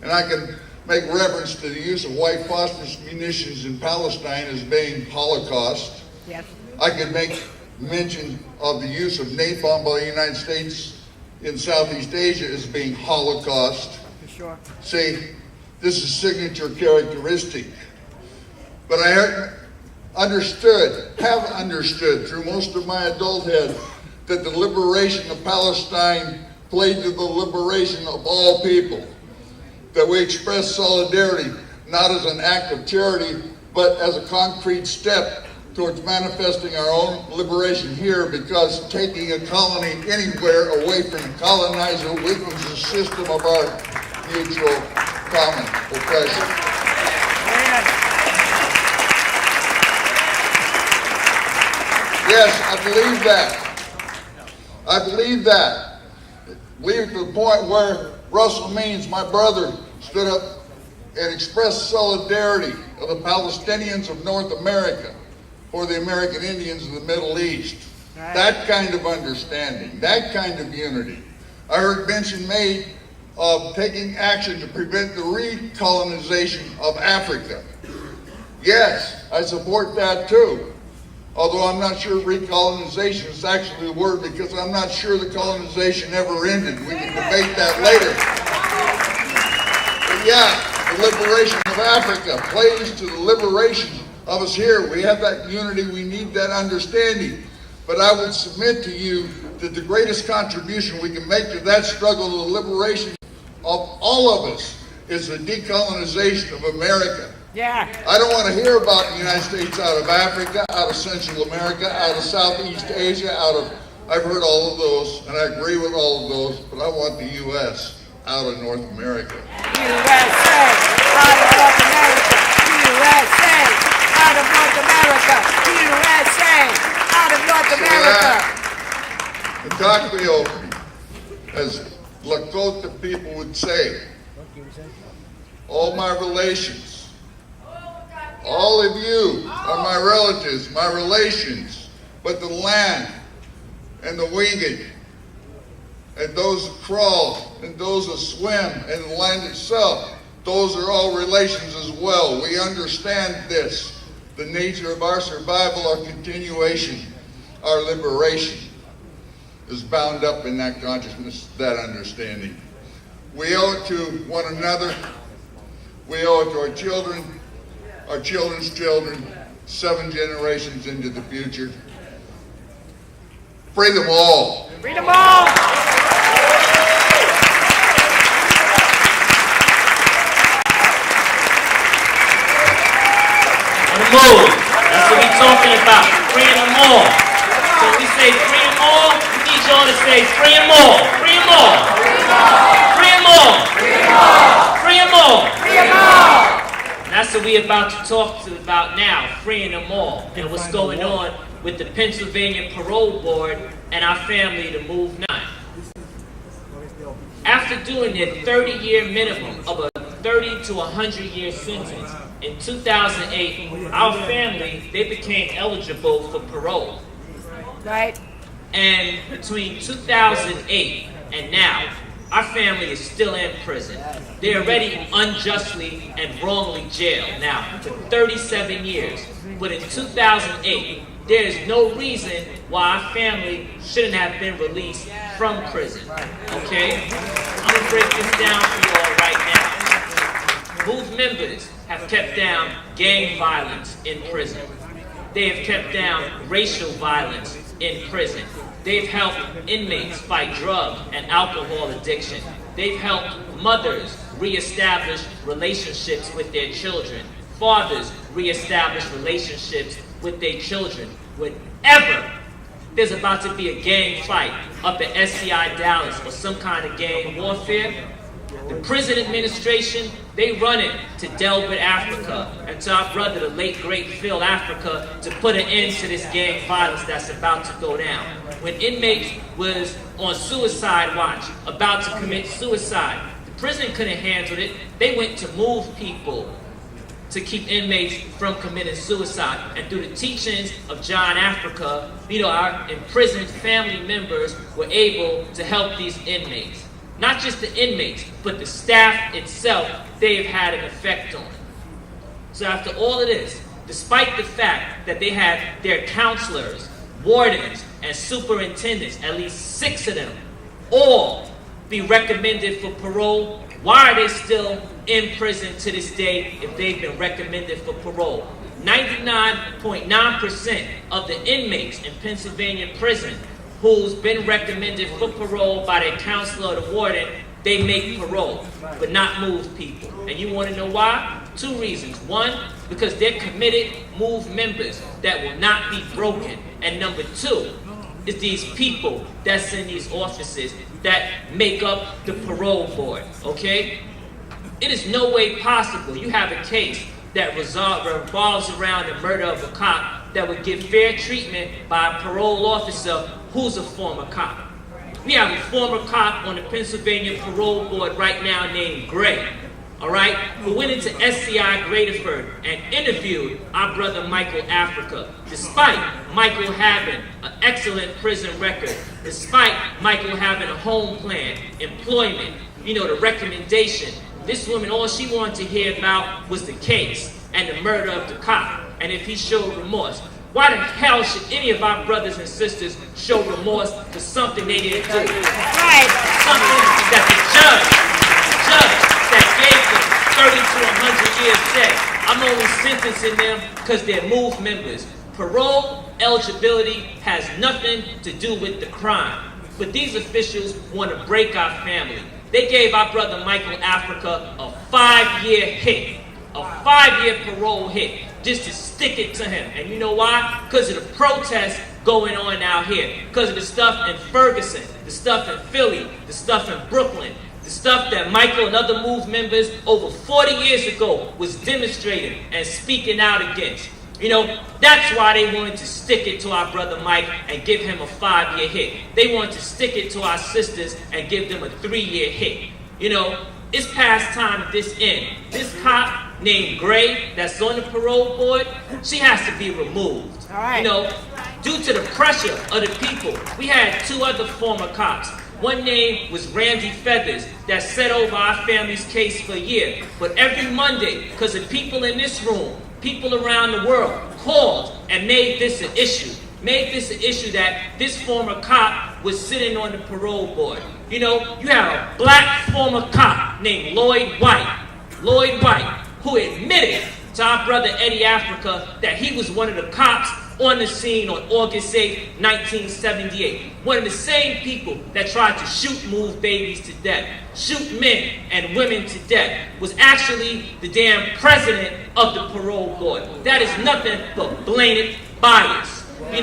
and I can make reference to the use of white phosphorus munitions in Palestine as being Holocaust. Yes. I could make mention of the use of napalm by the United States in Southeast Asia as being Holocaust. For sure. See, this is signature characteristic. But I have understood through most of my adulthood that the liberation of Palestine played to the liberation of all people. That we express solidarity not as an act of charity, but as a concrete step towards manifesting our own liberation here, because taking a colony anywhere away from the colonizer weakens the system of our mutual common oppression. Yes, I believe that. I believe that. Leave to the point where Russell Means, my brother, stood up and expressed solidarity of the Palestinians of North America for the American Indians of the Middle East. Right. That kind of understanding, that kind of unity. I heard mention made of taking action to prevent the recolonization of Africa. Yes, I support that too. Although I'm not sure recolonization is actually the word, because I'm not sure the colonization ever ended. We can debate that later. But yeah, the liberation of Africa plays to the liberation of us here. We have that unity, we need that understanding. But I would submit to you that the greatest contribution we can make to that struggle, to the liberation of all of us, is the decolonization of America. Yeah. I don't want to hear about the United States out of Africa, out of Central America, out of Southeast Asia, I've heard all of those, and I agree with all of those, but I want the U.S. out of North America. USA, out of North America. USA, out of North America. USA, out of North America. The Tocqueville, as Lakota people would say, all my relations, all of you are my relatives, my relations, but the land and the winged and those that crawl and those that swim and the land itself, those are all relations as well. We understand this. The nature of our survival, our continuation, our liberation is bound up in that consciousness, that understanding. We owe it to one another. We owe it to our children, our children's children, 7 generations into the future. Free them all. Free them all. On the move. That's what we're talking about. Freeing them all. So we say free them all. We need y'all to say free them all. Free them all. Free them all. Free them all. Free them all. Free them all. That's what we're about to talk about now, freeing them all, and what's going on with the Pennsylvania Parole Board and our family to Move 9. After doing their 30-year minimum of a 30 to 100-year sentence, in 2008, our family, they became eligible for parole. Right. And between 2008 and now, our family is still in prison. They're already unjustly and wrongly jailed now for 37 years. But in 2008, there is no reason why our family shouldn't have been released from prison. Okay? I'm going to break this down for you all right now. Move members have kept down gang violence in prison. They have kept down racial violence in prison. They've helped inmates fight drug and alcohol addiction. They've helped mothers reestablish relationships with their children. Fathers reestablish relationships with their children. Whenever there's about to be a gang fight up at SCI Dallas or some kind of gang warfare, the prison administration, they run it to Delbert, Africa, and to our brother, the late great Phil Africa, to put an end to this gang violence that's about to go down. When inmates was on suicide watch, about to commit suicide, the prison couldn't handle it. They went to move people to keep inmates from committing suicide. And through the teachings of John Africa, our imprisoned family members were able to help these inmates. Not just the inmates, but the staff itself, they've had an effect on. So after all of this, despite the fact that they had their counselors, wardens, and superintendents, at least 6 of them, all be recommended for parole, why are they still in prison to this day if they've been recommended for parole? 99.9% of the inmates in Pennsylvania prison who's been recommended for parole by their counselor or the warden, they make parole, but not move people. And you want to know why? 2 reasons. 1, because they're committed move members that will not be broken. And number 2 is these people that's in these offices that make up the parole board, okay? It is no way possible you have a case that revolves around the murder of a cop that would get fair treatment by a parole officer who's a former cop. We have a former cop on the Pennsylvania Parole Board right now named Gray, all right, who went into SCI Graterford and interviewed our brother Michael Africa. Despite Michael having an excellent prison record, despite Michael having a home plan, employment, the recommendation, this woman, all she wanted to hear about was the case and the murder of the cop, and if he showed remorse. Why the hell should any of our brothers and sisters show remorse for something they didn't do? Right. Something that the judge that gave them 30 to 100 years said, I'm only sentencing them because they're move members. Parole eligibility has nothing to do with the crime. But these officials want to break our family. They gave our brother Michael Africa a 5-year hit, a 5-year parole hit, just to stick it to him. And you know why? Because of the protests going on out here. Because of the stuff in Ferguson, the stuff in Philly, the stuff in Brooklyn, the stuff that Michael and other move members over 40 years ago was demonstrating and speaking out against. That's why they wanted to stick it to our brother Mike and give him a 5-year hit. They wanted to stick it to our sisters and give them a 3-year hit. It's past time that this end. This cop named Gray that's on the parole board, she has to be removed. All right. Due to the pressure of the people, we had 2 other former cops. One name was Randy Feathers that sat over our family's case for a year. But every Monday, because the people in this room, people around the world called and made this an issue. Made this an issue that this former cop was sitting on the parole board. You have a black former cop named Lloyd White, who admitted to our brother Eddie Africa that he was one of the cops on the scene on August 8, 1978. One of the same people that tried to shoot move babies to death, shoot men and women to death, was actually the damn president of the parole board. That is nothing but blatant bias. He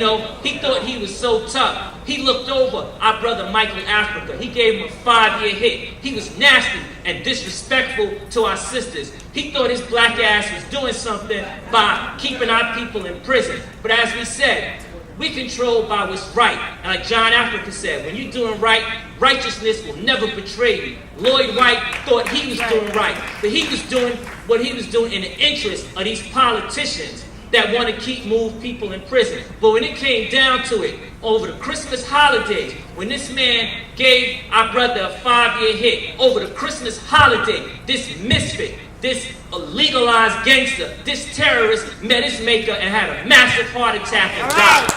thought he was so tough. He looked over our brother Michael Africa. He gave him a 5-year hit. He was nasty and disrespectful to our sisters. He thought his black ass was doing something by keeping our people in prison. But as we said, we control by what's right. And like John Africa said, when you're doing right, righteousness will never betray you. Lloyd White thought he was doing right, but he was doing what he was doing in the interest of these politicians that want to keep move people in prison. But when it came down to it, over the Christmas holidays, when this man gave our brother a 5-year hit, over the Christmas holiday, this misfit, this legalized gangster, this terrorist met his maker and had a massive heart attack and died.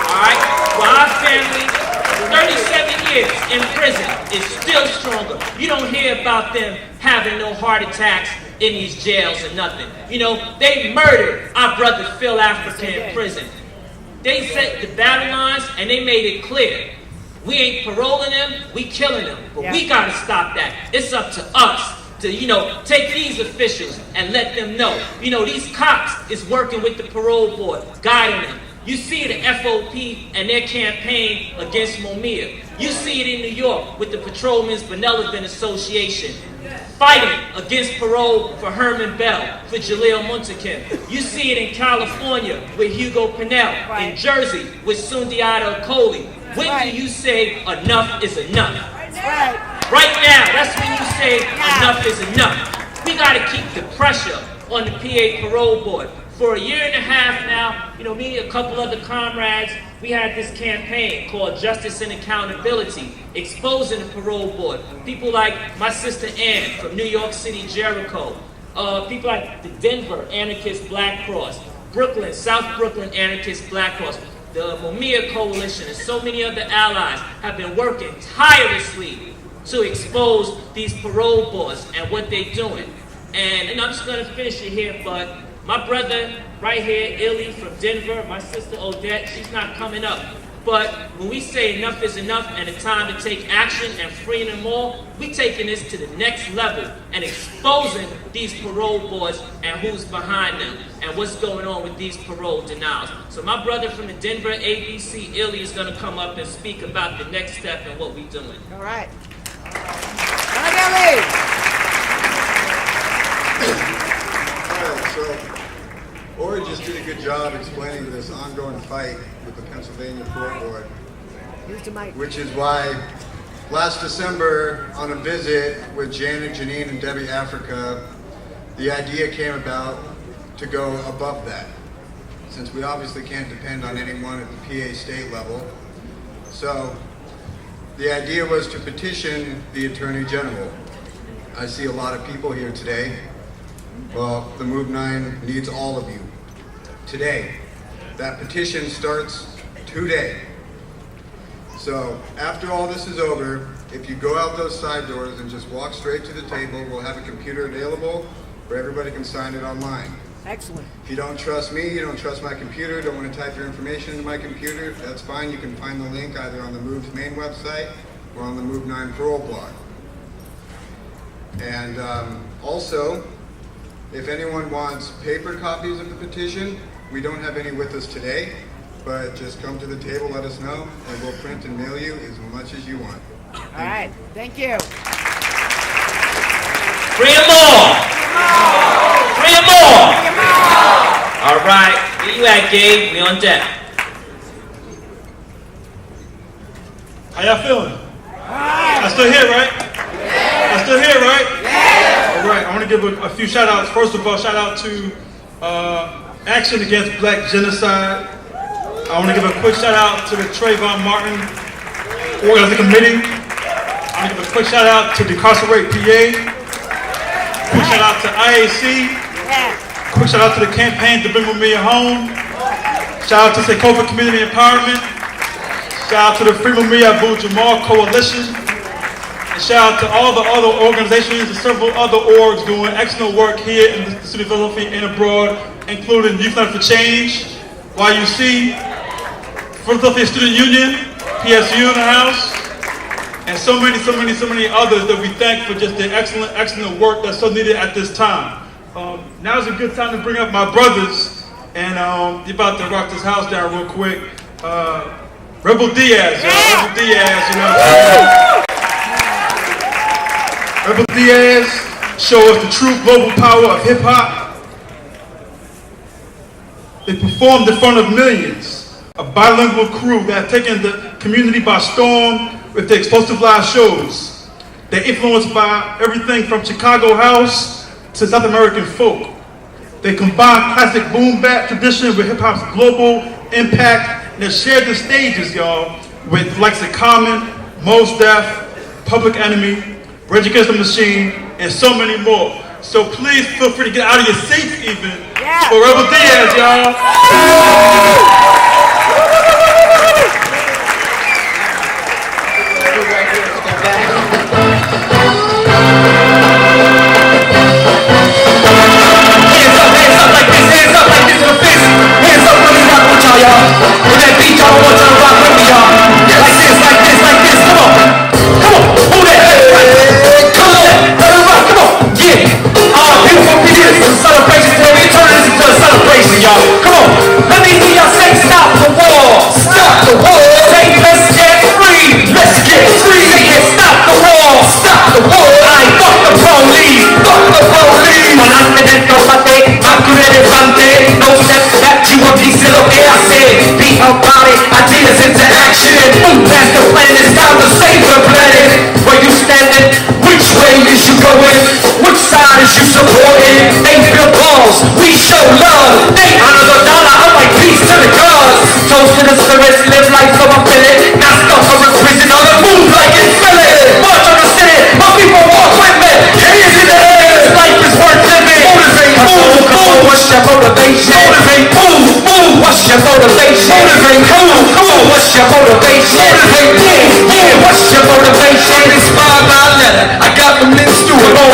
All right? Well, our family, 37 years in prison, is still stronger. You don't hear about them having no heart attacks in these jails or nothing. They murdered our brother Phil Africa in prison. They set the battle lines and they made it clear. We ain't paroling them, we killing them. But we gotta stop that. It's up to us to, take these officials and let them know. These cops is working with the parole board, guiding them. You see the FOP and their campaign against Mumia. You see it in New York with the Patrolmen's Benevolent Association, fighting against parole for Herman Bell, for Jaleel Muntakim. You see it in California with Hugo Pinnell, in Jersey with Sundiata Acoli. When do you say enough is enough? Right now, that's when you say enough is enough. We got to keep the pressure on the PA Parole Board. For a year and a half now, me and a couple other comrades, we had this campaign called Justice and Accountability, exposing the parole board. People like my sister Ann from New York City, Jericho. People like the Denver Anarchist Black Cross, Brooklyn, South Brooklyn Anarchist Black Cross, the Mumia Coalition, and so many other allies have been working tirelessly to expose these parole boards and what they're doing. And I'm just going to finish it here, but my brother right here, Illy from Denver, my sister Odette, she's not coming up. But when we say enough is enough and it's time to take action and freeing them all, we taking this to the next level and exposing these parole boards and who's behind them and what's going on with these parole denials. So my brother from the Denver ABC, Illy, is going to come up and speak about the next step and what we're doing. All right. So, Ori just did a good job explaining this ongoing fight with the Pennsylvania Parole Board, which is why last December on a visit with Janet, Janine, and Debbie Africa, the idea came about to go above that, since we obviously can't depend on anyone at the PA state level. So the idea was to petition the Attorney General. I see a lot of people here today. Well, the Move 9 needs all of you today. That petition starts today. So after all this is over, if you go out those side doors and just walk straight to the table, we'll have a computer available where everybody can sign it online. Excellent. If you don't trust me, you don't trust my computer, don't want to type your information into my computer, that's fine. You can find the link either on the Move's main website or on the Move 9 Parole blog. And also, if anyone wants paper copies of the petition, we don't have any with us today, but just come to the table, let us know, and we'll print and mail you as much as you want. All right. Thank you. Bring them more! Bring them more! All right, where you at, Gabe? We on deck. How y'all feeling? I still here, right? I still here, right? All right, I want to give a few shout outs. First of all, shout out to Action Against Black Genocide. I want to give a quick shout out to the Trayvon Martin Organizing Committee. I want to give a quick shout out to Decarcerate PA. Quick shout out to IAC. Quick shout out to the campaign to bring Mumia home. Shout out to Sequoia Community Empowerment. Shout out to the Free Mumia Abu Jamal Coalition. And shout out to all the other organizations and several other orgs doing excellent work here in the city of Philadelphia and abroad, including Youth United for Change, YUC, Philadelphia Student Union, PSU in the house, and so many others that we thank for just their excellent work that's so needed at this time. Now's a good time to bring up my brothers, and you're about to rock this house down real quick. Rebel Diaz, Rebel Diaz, you know. Rebel Diaz show us the true global power of hip hop. They performed in front of millions, a bilingual crew that have taken the community by storm with their explosive live shows. They're influenced by everything from Chicago house to South American folk. They combine classic boom bap tradition with hip hop's global impact, and they share the stages, y'all, with the likes of Common, Mos Def, Public Enemy, Rage Against the Machine, and so many more. So please feel free to get out of your seats even for Rebel Diaz, y'all. Hands up like this in the fist. Hands up when we rock with y'all.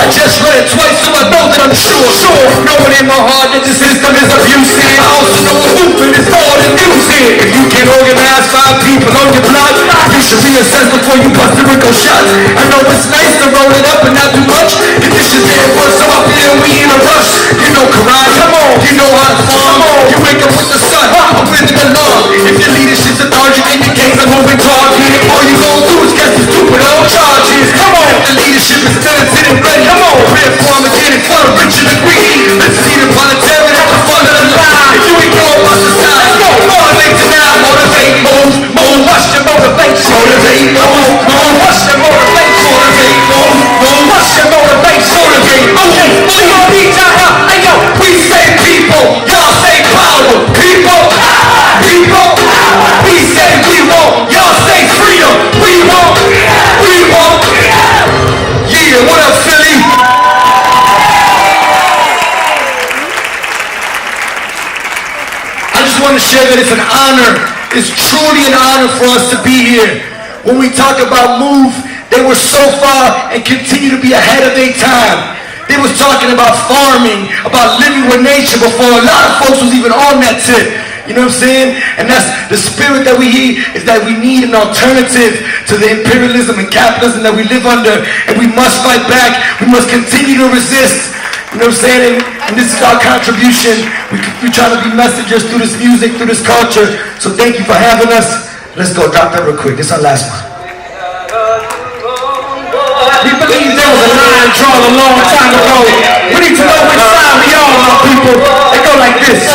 I just read it twice, so I know that I'm sure. Knowing in my heart that the system is abusive. I also know a movement is more than music. If you can organize 5 people on your block, you should reassess before you bust the Rico shots. I know it's nice to roll it up and not do much. The dishes didn't work, so up here we in a rush. You know Karan, come on. You know how to farm. You wake up with the sun, I'm with the alarm. If your leadership's lethargic, indicates a moving target. All you gon' do is catch the stupid old charges. Come on. If the leadership is militant and ready, come on. Red Farmageddon for the rich and the greedy. Let's see the proletariat at the front of the line. If you ignore my society, go motivate tonight. Motivate, move, watch your motivate. Motivate, move, watch your motivate. Motivate, move, watch your motivate. Motivate, move. See your beats out here. Hey yo, we say people, y'all say power. People, we say we want. Y'all say freedom. We want. Yeah, what up, Philly? I just want to share that it's an honor. It's truly an honor for us to be here. When we talk about MOVE, they were so far and continue to be ahead of their time. They was talking about farming, about living with nature before a lot of folks was even on that tip. You know what I'm saying? And that's the spirit that we need, is that we need an alternative to the imperialism and capitalism that we live under. And we must fight back. We must continue to resist. You know what I'm saying? And this is our contribution. We try to be messengers through this music, through this culture. So thank you for having us. Let's go. Drop that real quick. This is our last one. We believe there was a line drawn a long time ago. We need to know which side we are, my people. They go like this.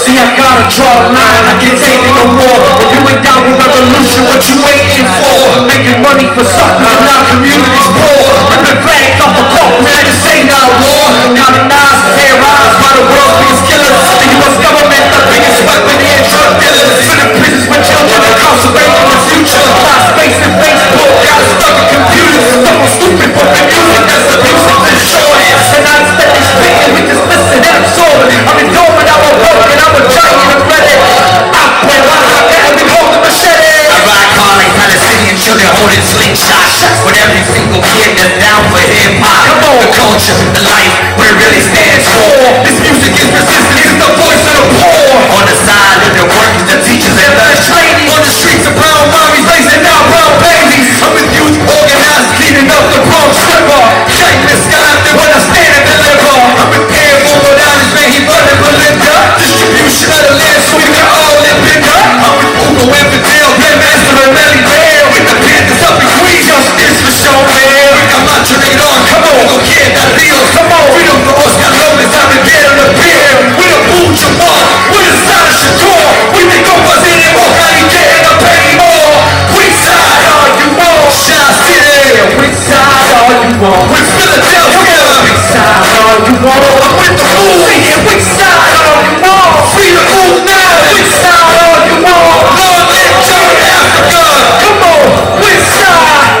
See, I gotta draw a line, I can't take it no more. If you ain't down with revolution, what you waiting for? Making money for something and our community's poor. Ripping flags off a cloak, man, this ain't our war. Colonized, terrorized by the world's biggest killers. The U.S. government, the biggest weapon and drug dealers. Filling prisons with children, incarcerating the future. Lost space in Facebook, got us stuck in computers. Stuck on stupid book and music that's abusive and short. And I instead of speaking, we just listen and absorb it. I'm enduring our work and I'm a giant and ready. Out there, and we hold the machete. I rock hard like Palestinian children holding slingshots. With every single kid that's down for hip-hop. The culture, the life, what it really stands for. This music is resistance, it's the voice of the poor. On the side of the workers, the teachers and the trainees. On the streets of brown mommies, raising out brown babies. I'm with youth organized, cleaning up the Bronx River. Shameless God, they when I stand and deliver. I'm prepared for what I just made, he running Belinda. Distribution of the land so we can all live bigger. I'm with Ugo and Fidel, Grandmaster and Melly Bear. With the Panthers up in Queens, justice for show man. We got Monterey on, come on, go get that deal. Come on, freedom for Oscar Lopez, I'm in bed on the pier. With a Boo Jabbar, with a Sada Shakur. We think of us anymore, how you getting to pay more. Which side are you on? Shot City. Which side are you on? With Philadelphia. Which side are you on? I'm with the movie. Which side are you on? Free the food now. Which side are you on? Lord, let turn Africa. Come on. Which side?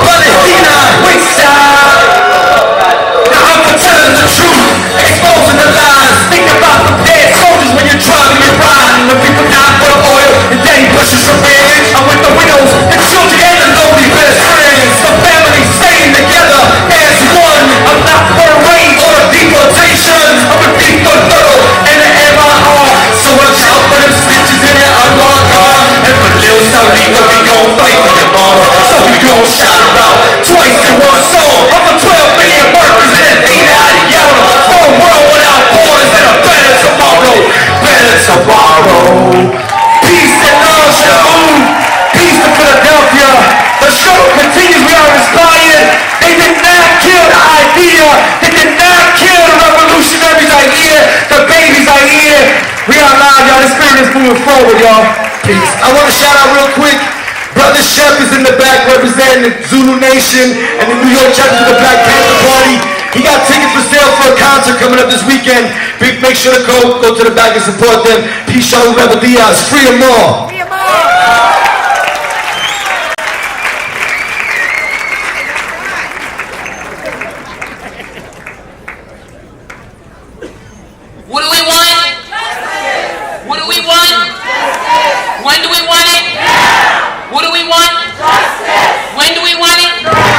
Palestina. Which side? Now I'm for telling the truth, exposing the lies. Think about the dead soldiers when you're driving your ride. The people die for the oil, and daddy pushes your revenge. I'm with the widows, the children, and the lonely best friends. The family staying together as one. I'm not for a raid or a deportation. I'm with people thorough and the MIR. So watch out for them snitches in that unmarked car. And for Lil Saudi, we gon' fight for your mom. So we gon' shout her out twice in one song. I'm for 12 million workers and an 8-hour yellow. For a world without borders and a better tomorrow. Better tomorrow. Peace and love shall move. Peace to Philadelphia. The struggle continues. We are inspired. They did not kill the idea. They did not kill the revolutionaries are here. The babies are here. We are live, y'all. The spirit is moving forward, y'all. Peace. I want to shout out real quick. Brother Chef is in the back representing the Zulu Nation and the New York chapter of the Black Panther Party. He got tickets for sale for a concert coming up this weekend. Make sure to go to the back and support them. Peace, y'all. Rebel Diaz. Free them all. Free them all. What do we want? What do we want? When do we want it? What do we want? When do we want it?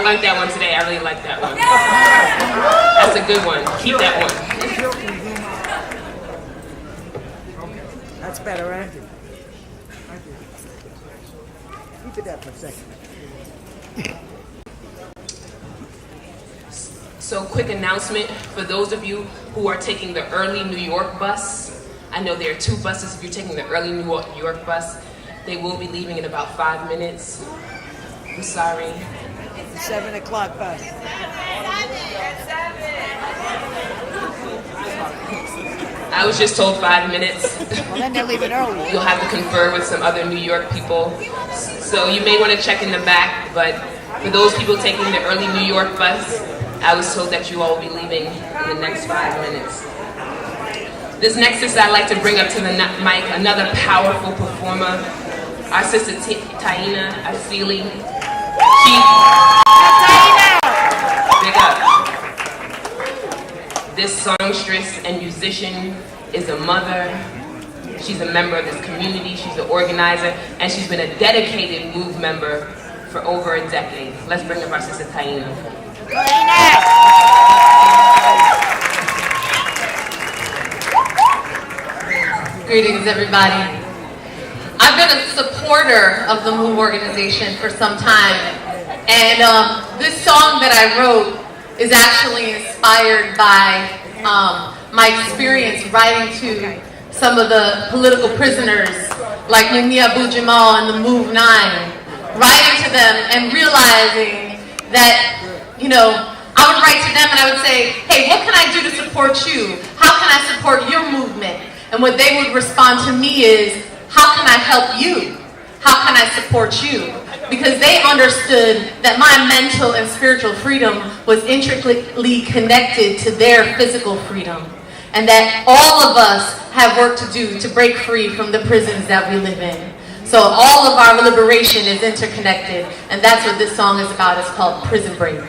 learned that one today. I really like that one. That's a good one. Keep that one. That's better, right? Keep it up for a second. So quick announcement for those of you who are taking the early New York bus. I know there are 2 buses if you're taking the early New York bus. They will be leaving in about 5 minutes. I'm sorry. It's the 7 o'clock bus. I was just told 5 minutes. Well, then they're leaving early. You'll have to confer with some other New York people. So you may want to check in the back, but for those people taking the early New York bus, I was told that you all will be leaving in the next 5 minutes. This next sister I'd like to bring up to the mic, another powerful performer, our sister Taina Asili. Big up. This songstress and musician is a mother. She's a member of this community. She's an organizer, and she's been a dedicated Move member for over a decade. Let's bring up our sister Taina. Greetings, everybody. I've been a supporter of the Move organization for some time, and this song that I wrote is actually inspired by my experience writing to some of the political prisoners like Mumia Abu-Jamal and the Move 9, writing to them and realizing that, you know, I would write to them and I would say, hey, what can I do to support you? How can I support your movement? And what they would respond to me is, how can I help you? How can I support you? Because they understood that my mental and spiritual freedom was intricately connected to their physical freedom. And that all of us have work to do to break free from the prisons that we live in. So all of our liberation is interconnected, and that's what this song is about. It's called Prison Break.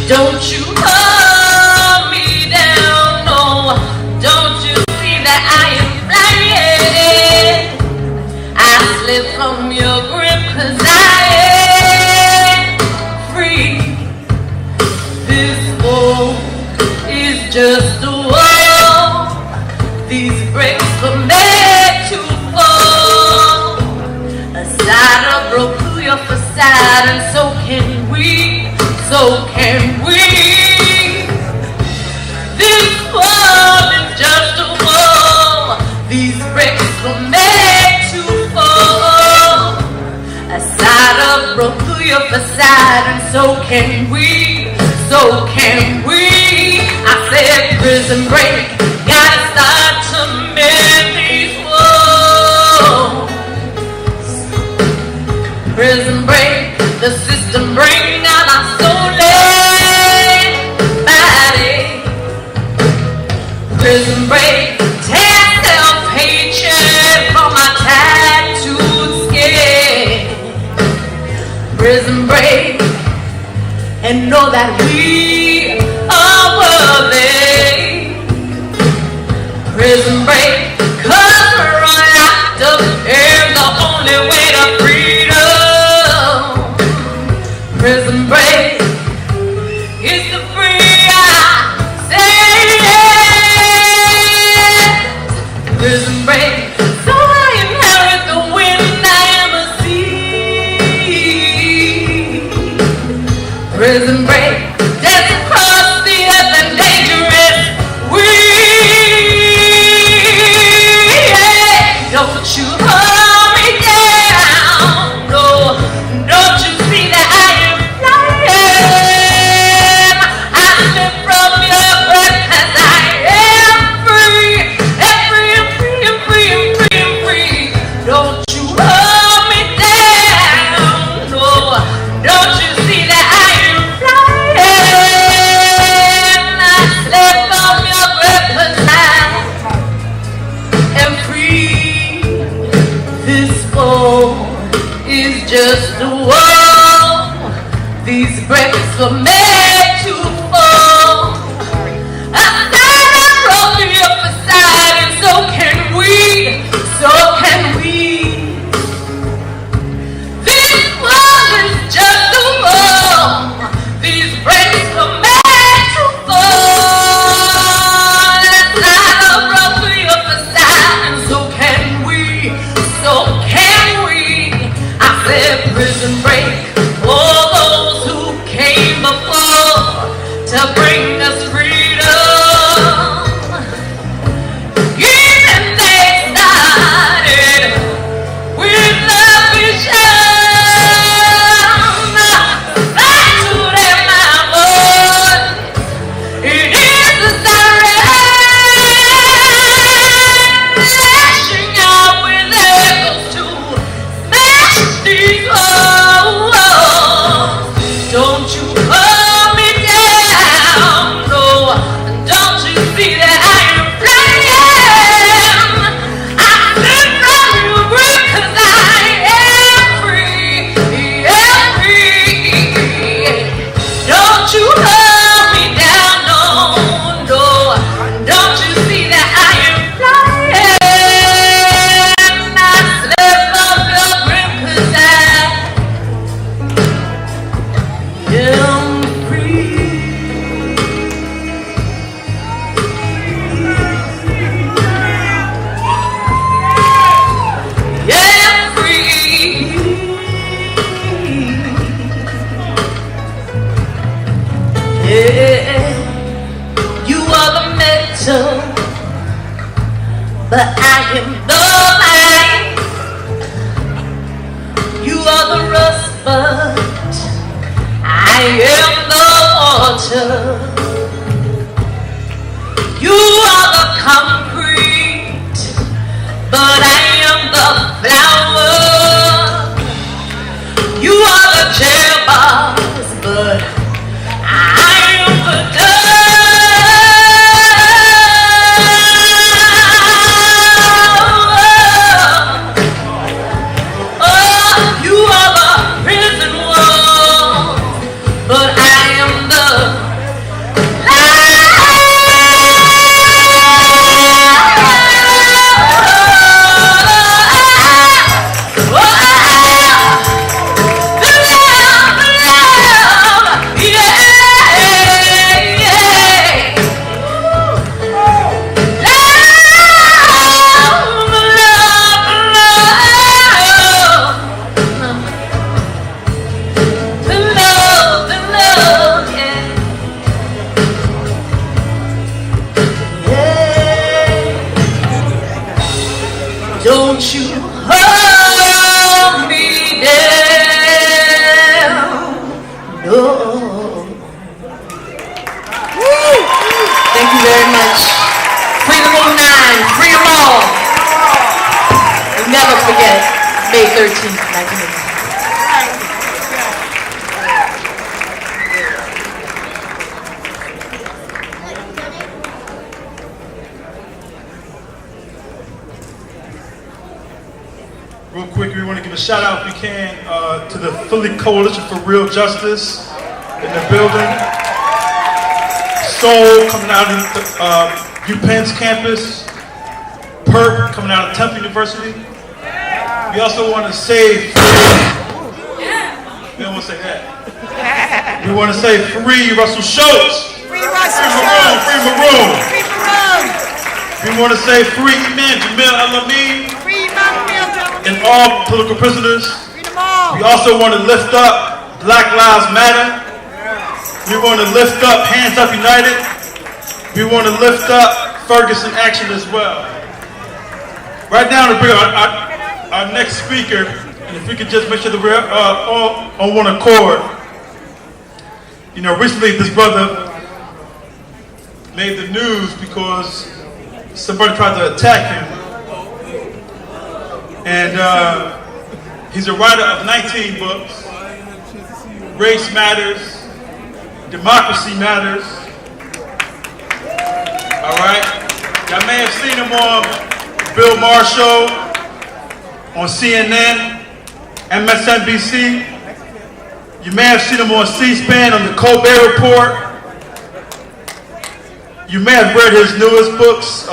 Don't you hold me down, no. Don't you see that I am flying? I slip from your grip 'cause I am free. This wall is just a wall. These bricks were made to fall. A side broke through your facade, and so can we. So can we? This wall is just a wall. These bricks were made to fall. A side broke through your facade, and so can we. So can we? I said prison break. Gotta start to mend these walls. Prison break. The system bring out our stolen body. Prison break, tear self-hatred from my tattooed skin. Prison break, and know that we are worthy. Prison break, 'cause we're all locked up, and the only way to freedom. Prison break is the free I say yes. Prison break, so I inherit the wind, I am a sea. Prison break, death across the earth and dangerous. We, don't you hold me down, no, don't you just a wall. These bricks were made to fall. I broke the upper side, and so can we. So can we. This wall is just a wall. These bricks were made to fall. I broke the upper side, and so can we. So can we. I said prison break. All those who came before to bring us freedom. Even they started with the vision. Back to them, my boys. It is a siren, lashing out with echoes to smash these walls. Don't you hold me down, no. Don't you see that I am flying? I slip from your grip 'cause I am free, free. Don't you hold me down, no, no. Don't you see that I am flying? I slip from your grip 'cause I am free. Yeah, free. Yeah, you are the metal, but I am the light. You are the rust, but I am the water. You are the concrete, but I am the flower. You are the jail bars, but I am the dove. Oh, you are the prison wall, but I am the don't you hold me down, no. Thank you very much. Free the Room 9, free them all. We'll never forget May 13th, 1980. Real quick, we want to give a shout out, if we can, to the Philly Coalition for Real Justice in the building. Soul coming out of UPenn's campus. PERP coming out of Temple University. We also want to say, we don't want to say that. We want to say free Russell Schultz. Free Russell Schultz. Free Maroon. Free Maroon. We want to say free Imam Jamil El-Amin. Free Imam Jamil El-Amin. And all political prisoners. Free them all. We also want to lift up Black Lives Matter. We want to lift up Hands Up United. We want to lift up Ferguson Action as well. Right now, to bring our next speaker, and if we could just make sure that we're all on one accord. You know, recently this brother made the news because somebody tried to attack him. And he's a writer of 19 books. Race Matters, Democracy Matters. All right? Y'all may have seen him on Bill Maher show, on CNN, MSNBC. You may have seen him on C-SPAN on the Colbert Report. You may have read his newest books,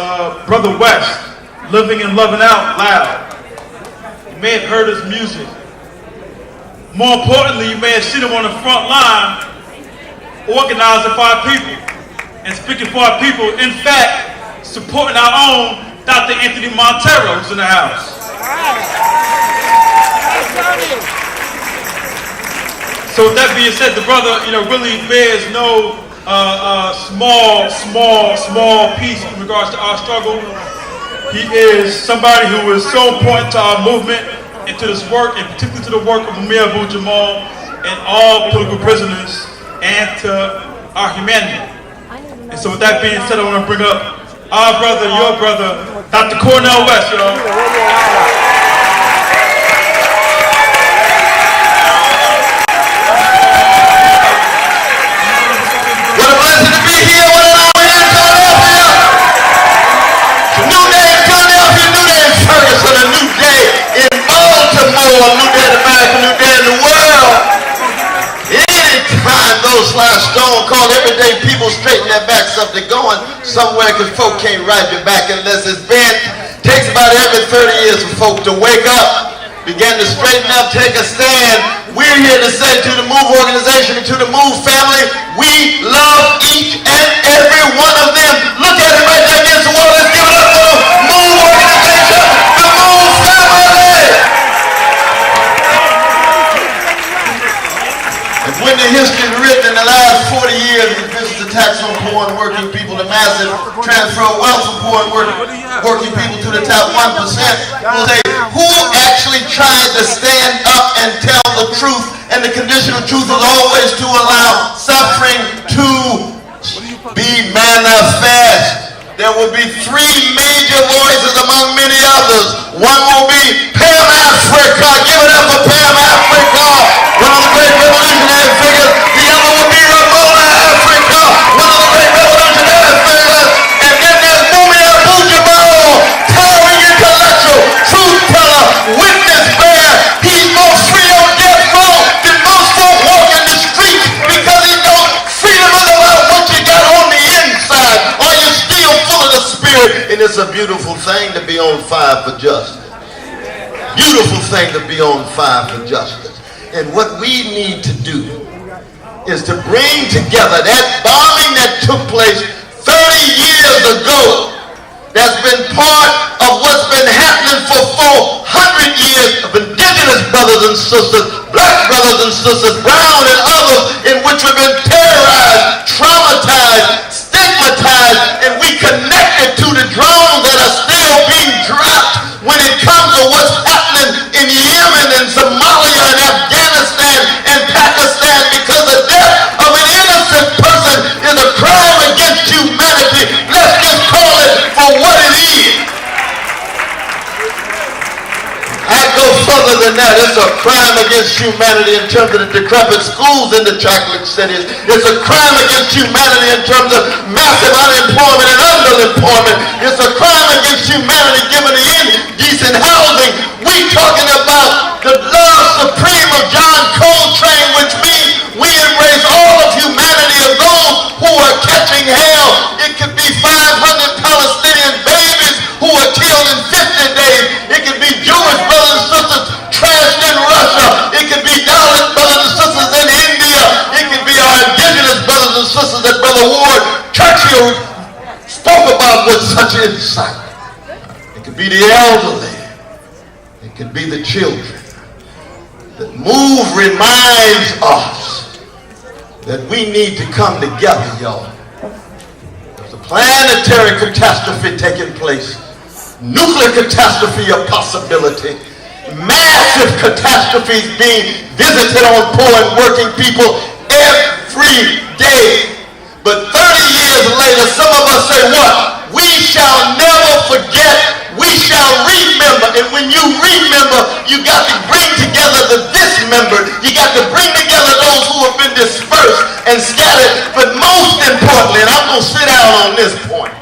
Brother West, Living and Loving Out Loud. You may have heard his music. More importantly, you may have seen him on the front line organizing for our people and speaking for our people. In fact, supporting our own Dr. Anthony Montero, who's in the house. So with that being said, the brother, really bears no small piece in regards to our struggle. He is somebody who is so important to our movement and to this work, and particularly to the work of Amir Abu Jamal and all political prisoners and to our humanity. And so with that being said, I want to bring up our brother, your brother, Dr. Cornel West, y'all. What a blessing to be here. What an honor in Philadelphia. It's a new day in Philadelphia, a new day in Ferguson, a new day in Baltimore, a new day in America, a new day in the world. Anytime those last Stone Cold everyday people straighten their backs up, they're going somewhere because folk can't ride your back unless it's bent. Takes about every 30 years for folk to wake up, begin to straighten up, take a stand. We're here to say to the MOVE organization and to the MOVE family, we love each and every one of them. Look at it right there against the wall. Let's give it up for the MOVE organization, the MOVE family. And when the history is written in the last 40 years, the vicious attacks on poor and working people, the massive transfer of wealth from poor and working people to the top 1%, will say, who actually tried to stand up and tell the truth? And the condition of truth is always to allow suffering to be manifest. There will be three major voices among many others. One will be Pam Africa. Give it up for Pam Africa, one of the great revolutionary figures. The other will be Ramona Africa, one of the great revolutionary figures. And then there's Mumia Abu Jamal, towering intellectual, truth teller, witness bearer. He's more free on death row than most folk walk in the street because he knows freedom is about what you got on the inside. Are you still full of the Spirit? And it's a beautiful thing to be on fire for justice. Beautiful thing to be on fire for justice. And what we need to do is to bring together that bombing that took place 30 years ago, that's been part of what's been happening for 400 years of indigenous brothers and sisters, black brothers and sisters, brown and others, in which we've been terrorized, traumatized, stigmatized, and we connected to the drones that are still being dropped when it comes to what's happening in Yemen and Somalia and Afghanistan and Pakistan, because the death of an innocent person is a crime against humanity. Let's just call it for what it is. I go further than that. It's a crime against humanity in terms of the decrepit schools in the chocolate cities. It's a crime against humanity in terms of massive unemployment and underemployment. It's a crime against humanity given the indecent housing. We're talking about the love supreme of John Coltrane, which means we embrace all of humanity, of those who are catching hell. It could be 500 Palestinian babies who are killed in 50 days. It could be Jewish brothers and sisters trashed in Russia. It could be Dalit brothers and sisters in India. It could be our indigenous brothers and sisters that Brother Ward Churchill spoke about with such insight. It could be the elderly. It could be the children. The MOVE reminds us that we need to come together, y'all. There's a planetary catastrophe taking place. Nuclear catastrophe a possibility. Massive catastrophes being visited on poor and working people every day. But 30 years later, some of us say what? We shall never forget. We shall remember. And when you remember, you got to bring together the dismembered. You got to bring together those who have been dispersed and scattered. But most importantly, and I'm going to sit down on this point,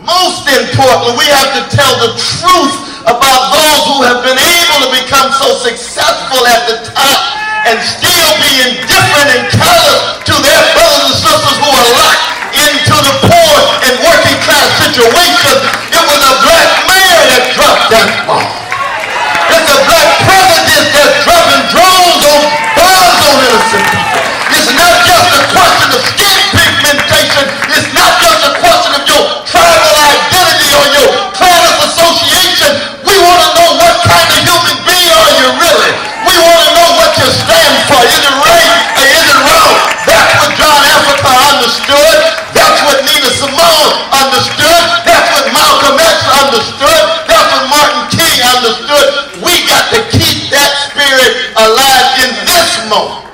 most importantly, we have to tell the truth about those who have been able to become so successful at the top and still be indifferent and callous to their brothers and sisters who are locked into the poor and working class situations. It was a black mayor that dropped that bomb. It's a black president that's dropping drones on bombs on innocent people. It's not just a question of skin pigmentation. It's not just a question of your tribal identity or your class association. We want to know what kind of human being are you really. We want to know what you stand for. Is it right or is it wrong? That's what John Africa understood. That's what Nina Simone understood. That's what Malcolm X understood. That's what Martin King understood. We got to keep that spirit alive in this moment.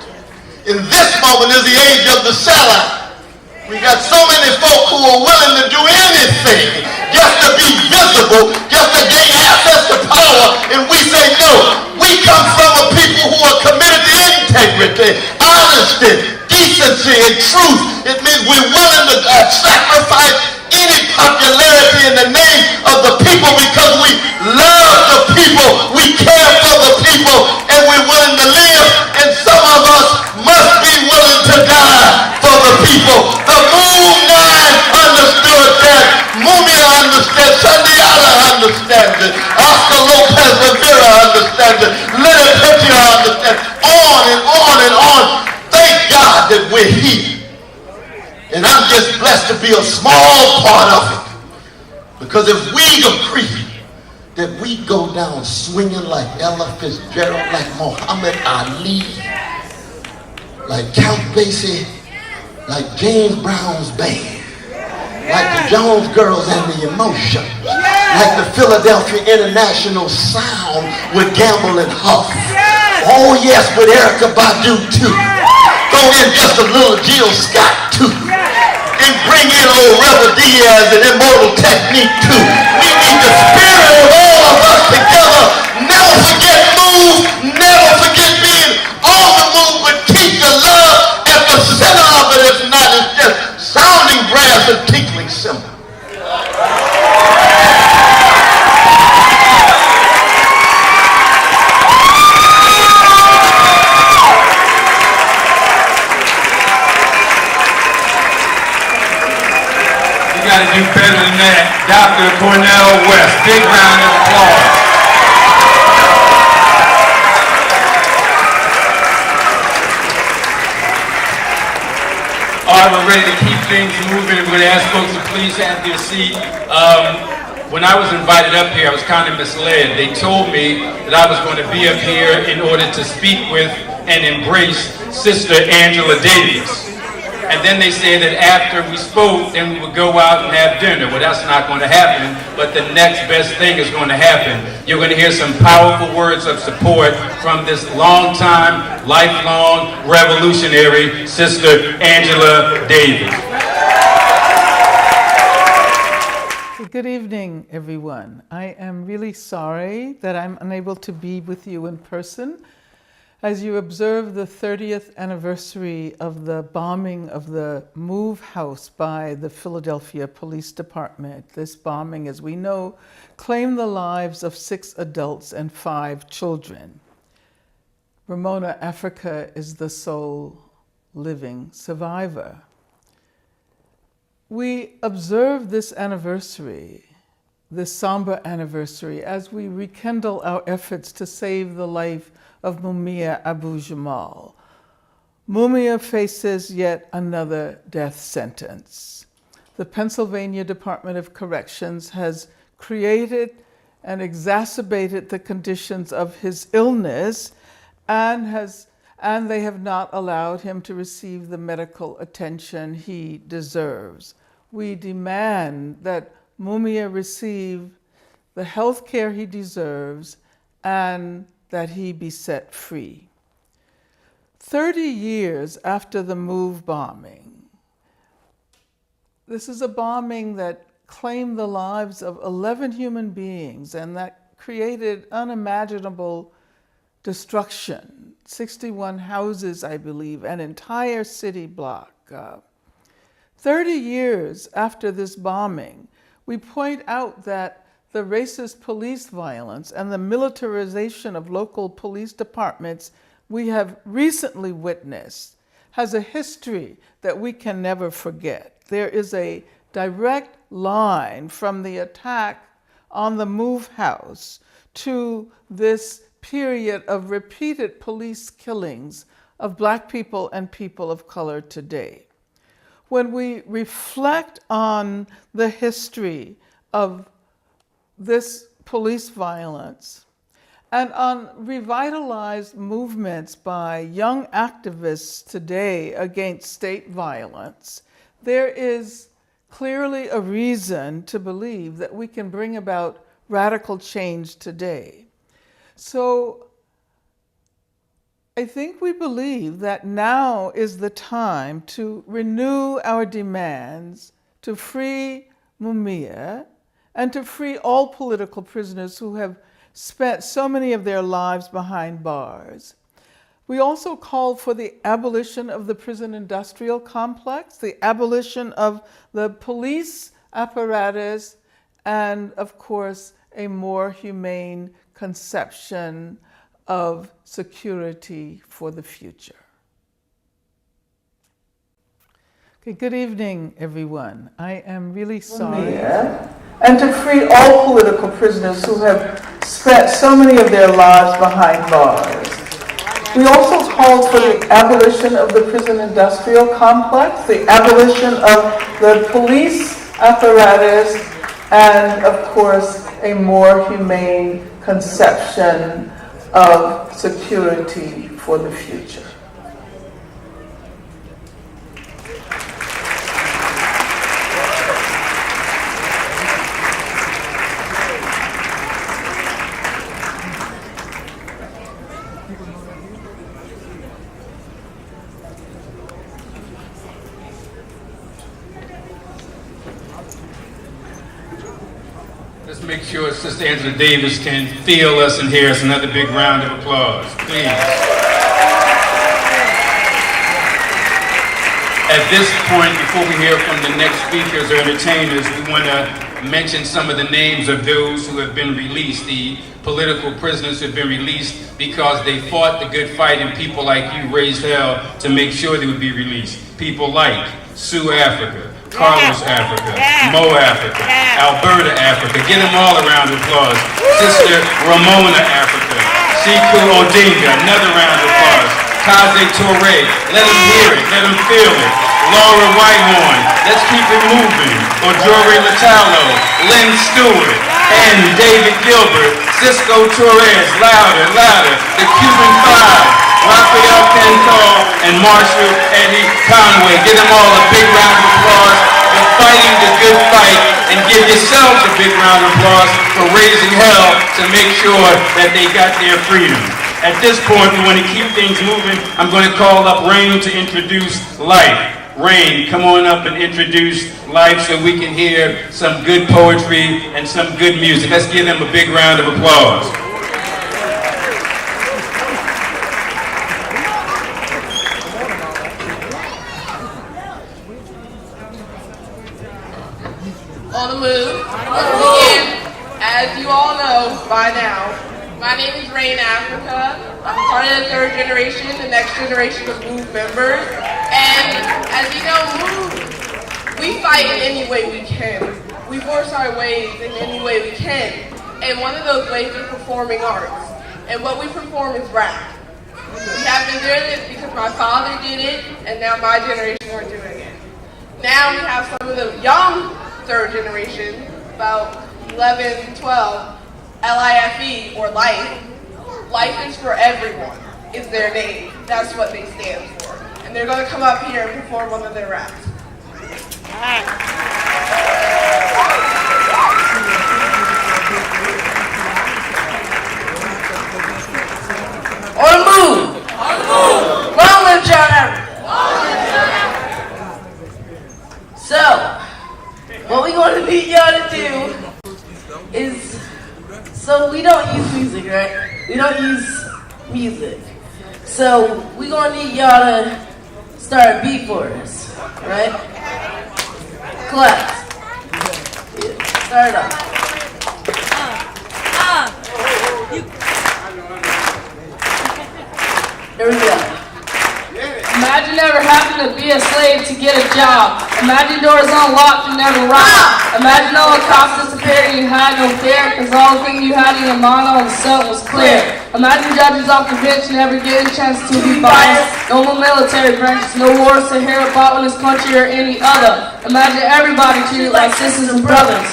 In this moment is the age of the sellout. We got so many folk who are willing to do anything just to be visible, just to gain access to power, and we say no. We come from a people who are committed to integrity, honesty, decency, and truth. It means we're willing to sacrifice any popularity in the name of the people because we love the people, we care for the people, and we're willing to live. And some of us must be willing to die for the people. The Moon Nine understood that. Mumia understands. Sandiala understands it. Oscar Lopez Rivera understands it. Leonard Pettier understands. On and on and on. Thank God that we're here. And I'm just blessed to be a small part of it. Because if we agree that we go down swinging like Ella Fitzgerald, like Muhammad Ali, like Count Basie, like James Brown's band, like the Jones Girls and the Emotions, like the Philadelphia International Sound with Gamble and Huff. Oh yes, with Erykah Badu too. Throw in just a little Jill Scott too. And bring in old Rebel Diaz and Immortal Technique too. We need the spirit of all of us together. Never forget move, never forget being on the move, but keep the love at the center of it. If not, it's just sounding brass and tinkling cymbal. You got to do better than that. Dr. Cornel West. Big round of applause. All right, we're ready to keep things moving. We're going to ask folks to please have their seat. When I was invited up here, I was kind of misled. They told me that I was going to be up here in order to speak with and embrace Sister Angela Davis. And then they said that after we spoke, then we would go out and have dinner. Well, that's not going to happen, but the next best thing is going to happen. You're going to hear some powerful words of support from this long-time, lifelong revolutionary, Sister Angela Davis. Good evening, everyone. I am really sorry that I'm unable to be with you in person as you observe the 30th anniversary of the bombing of the Move House by the Philadelphia Police Department. This bombing, as we know, claimed the lives of 6 adults and 5 children. Ramona Africa is the sole living survivor. We observe this anniversary, this somber anniversary, as we rekindle our efforts to save the life of Mumia Abu-Jamal. Mumia faces yet another death sentence. The Pennsylvania Department of Corrections has created and exacerbated the conditions of his illness and they have not allowed him to receive the medical attention he deserves. We demand that Mumia receive the health care he deserves and that he be set free. 30 years after the Move bombing, this is a bombing that claimed the lives of 11 human beings and that created unimaginable destruction. 61 houses, I believe, an entire city block. 30 years after this bombing, we point out that the racist police violence and the militarization of local police departments we have recently witnessed has a history that we can never forget. There is a direct line from the attack on the Move House to this period of repeated police killings of Black people and people of color today. When we reflect on the history of this police violence and on revitalized movements by young activists today against state violence, there is clearly a reason to believe that we can bring about radical change today. So I think we believe that now is the time to renew our demands to free Mumia and to free all political prisoners who have spent so many of their lives behind bars. We also called for the abolition of the prison industrial complex, the abolition of the police apparatus, and of course, a more humane conception of security for the future. Okay, good evening, everyone. I am really sorry. And to free all political prisoners who have spent so many of their lives behind bars. We also called for the abolition of the prison industrial complex, the abolition of the police apparatus, and of course, a more humane conception of security for the future. Let's make sure Sister Angela Davis can feel us and hear us. Another big round of applause, please. At this point, before we hear from the next speakers or entertainers, we want to mention some of the names of those who have been released, the political prisoners who have been released because they fought the good fight, and people like you raised hell to make sure they would be released. People like Sue Africa, Carlos Africa, Mo Africa, Alberta Africa. Give them all a round of applause. Sister Ramona Africa, Siku Odinga, another round of applause. Kaze Toure, let them hear it, let them feel it. Laura Whitehorn, let's keep it moving. Ojore Latalo, Lynn Stewart, and David Gilbert. Cisco Torres, louder, louder. The Cuban Five, Rafael Cantor, and Marshall Eddie Conway. Give them all a big round of applause for fighting the good fight, and give yourselves a big round of applause for raising hell to make sure that they got their freedom. At this point, we want to keep things moving. I'm going to call up Rain to introduce Life. Rain, come on up and introduce Life so we can hear some good poetry and some good music. Let's give them a big round of applause. On the move. Once again, as you all know by now, my name is Rain Africa. I'm part of the third generation, the next generation of MOVE members. And as you know, MOVE, we fight in any way we can. We force our ways in any way we can. And one of those ways is performing arts. And what we perform is rap. We have been doing this because my father did it, and now my generation are doing it. Now we have some of the young third generation, about 11, 12, LIFE, or Life. Life is for everyone, is their name. That's what they stand for. And they're going to come up here and perform one of their raps. On the move! On the move! Long live John Africa! Long live John Africa! So, what we want to need y'all to do is, so we don't use music, right? We don't use music. So we're gonna need y'all to start a beat for us, right? Claps. Yeah, start it off. Here we go. Imagine never having to be a slave to get a job. Imagine doors unlocked and never robbed. Imagine all the cops disappeared and you had no fear, because all the thing you had in your mind on the sun was clear. Imagine judges off the bench never getting a chance to be biased. No more military branches, no wars to hear about in this country or any other. Imagine everybody treated like sisters and brothers.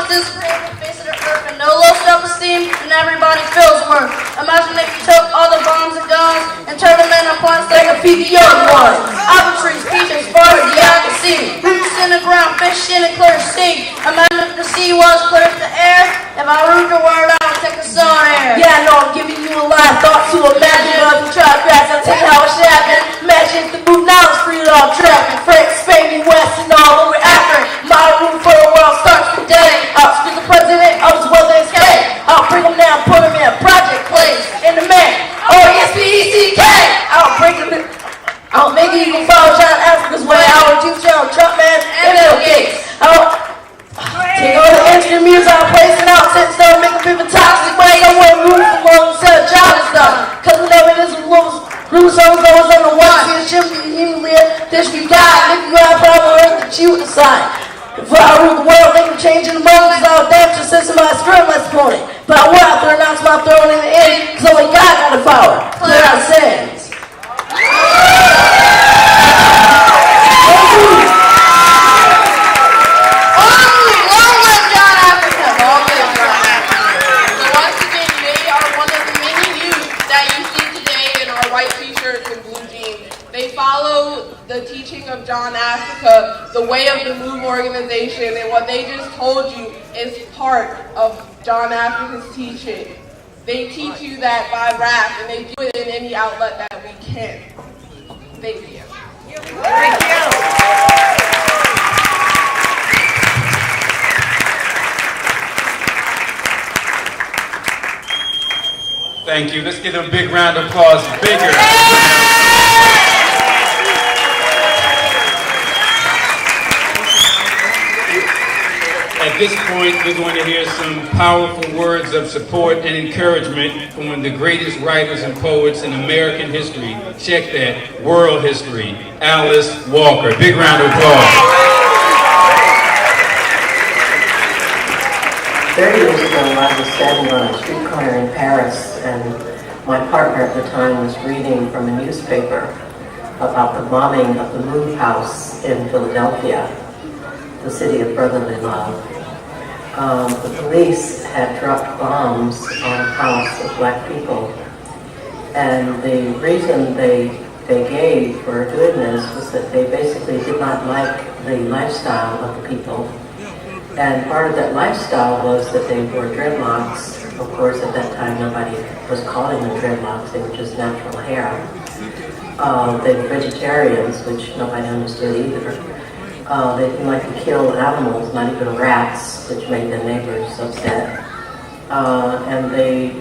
This face of the earth and no low self-esteem, and everybody feels worth. Imagine if you took all the bombs and guns and turned them into plants that could feed the young ones. Apple trees, peaches, far as the eye can see. Roots in the ground, fish in a clear sea. Imagine if the sea was clear as the air. If I root the word out and take a sun air. Yeah, I know I'm giving you a lot of thoughts to imagine. But if you try to grasp, I'll tell you how it should happen. Imagine if the move now is free to all traffic. France, Spain, West, and all over Africa. My room for the world starts today. I'll speak the president of his weather is K. I'll bring him down, put him in a project place in the man. O-E-S-P-E-C-K. I'll bring him in. I'll make it you can follow John Africa's way. I'll reduce John Trump, man, and Bill Gates. I'll take all the extra music I'll place it out, set stuff, make a bit of a toxic way. I want to move from long set of job and stuff. Cause whenever this was Bruce goes on the watch, it should be humiliated, disregard. If you have a problem, that you decide. If I rule the world, they can change in the moment, cause I'll damage the system I scream less opponent. But I will have to announce my throne in the end, cause only God got the power. Clear our sins. The teaching of John Africa, the way of the MOVE organization, and what they just told you is part of John Africa's teaching. They teach you that by rap, and they do it in any outlet that we can. Thank you. Thank you. Thank you. Let's give them a big round of applause. Bigger. At this point, we're going to hear some powerful words of support and encouragement from one of the greatest writers and poets in American history. Check that, world history, Alice Walker. Big round of applause. 30 years ago, I was standing on a street corner in Paris, and my partner at the time was reading from a newspaper about the bombing of the MOVE House in Philadelphia, the city of brotherly love. The police had dropped bombs on a house of black people, and the reason they gave for doing this was that they basically did not like the lifestyle of the people. And part of that lifestyle was that they wore dreadlocks. Of course, at that time, nobody was calling them dreadlocks, they were just natural hair. They were vegetarians, which nobody understood either. They didn't like to kill animals, not even rats, which made their neighbors upset. And they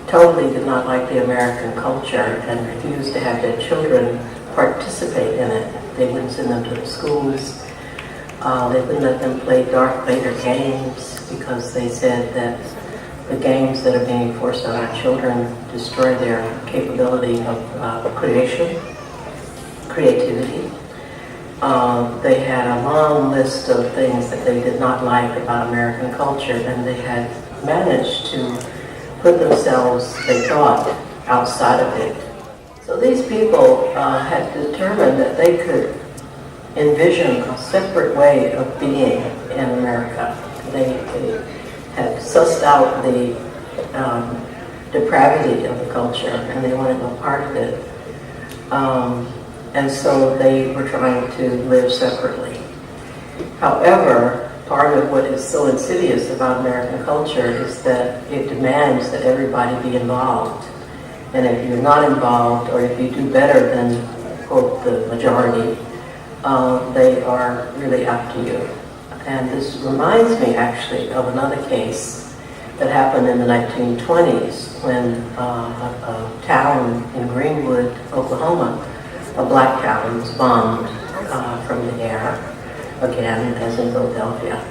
totally did not like the American culture and refused to have their children participate in it. They wouldn't send them to the schools. They wouldn't let them play Darth Vader games because they said that the games that are being forced on our children destroy their capability of creativity. They had a long list of things that they did not like about American culture, and they had managed to put themselves, they thought, outside of it. So these people had determined that they could envision a separate way of being in America. They had sussed out the depravity of the culture, and they wanted no part of it. And so they were trying to live separately. However, part of what is so insidious about American culture is that it demands that everybody be involved. And if you're not involved, or if you do better than, quote, the majority, they are really after you. And this reminds me, actually, of another case that happened in the 1920s when a town in Greenwood, Oklahoma, a black town, was bombed from the air, again, as in Philadelphia.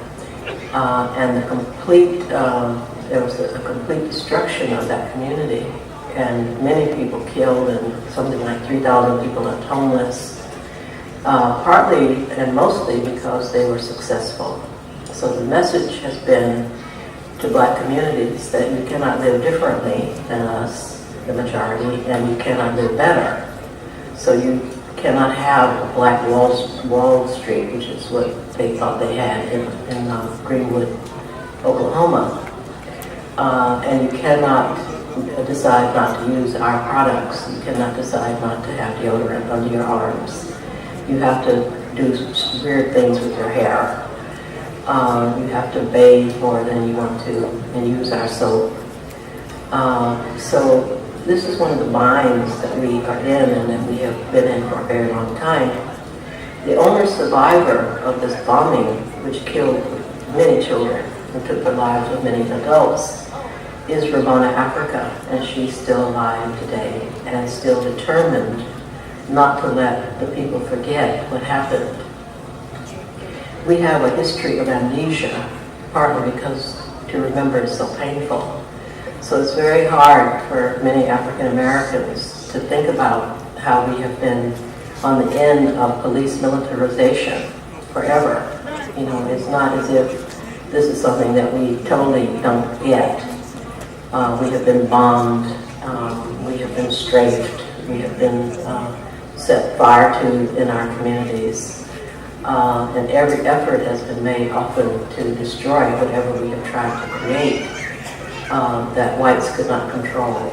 And there was a complete destruction of that community. and many people killed, and something like 3,000 people left homeless, partly and mostly because they were successful. So the message has been to black communities that you cannot live differently than us, the majority, and you cannot live better. So you cannot have a black Wall Street, which is what they thought they had in Greenwood, Oklahoma. And you cannot decide not to use our products. You cannot decide not to have deodorant under your arms. You have to do weird things with your hair. You have to bathe more than you want to and use our soap. So this is one of the binds that we are in and that we have been in for a very long time. The only survivor of this bombing, which killed many children and took the lives of many adults, is Ramona Africa, and she's still alive today and still determined not to let the people forget what happened. We have a history of amnesia, partly because to remember is so painful. So it's very hard for many African Americans to think about how we have been on the end of police militarization forever. You know, it's not as if this is something that we totally don't get. We have been bombed, we have been strafed, we have been set fire to in our communities. And every effort has been made often to destroy whatever we have tried to create that whites could not control.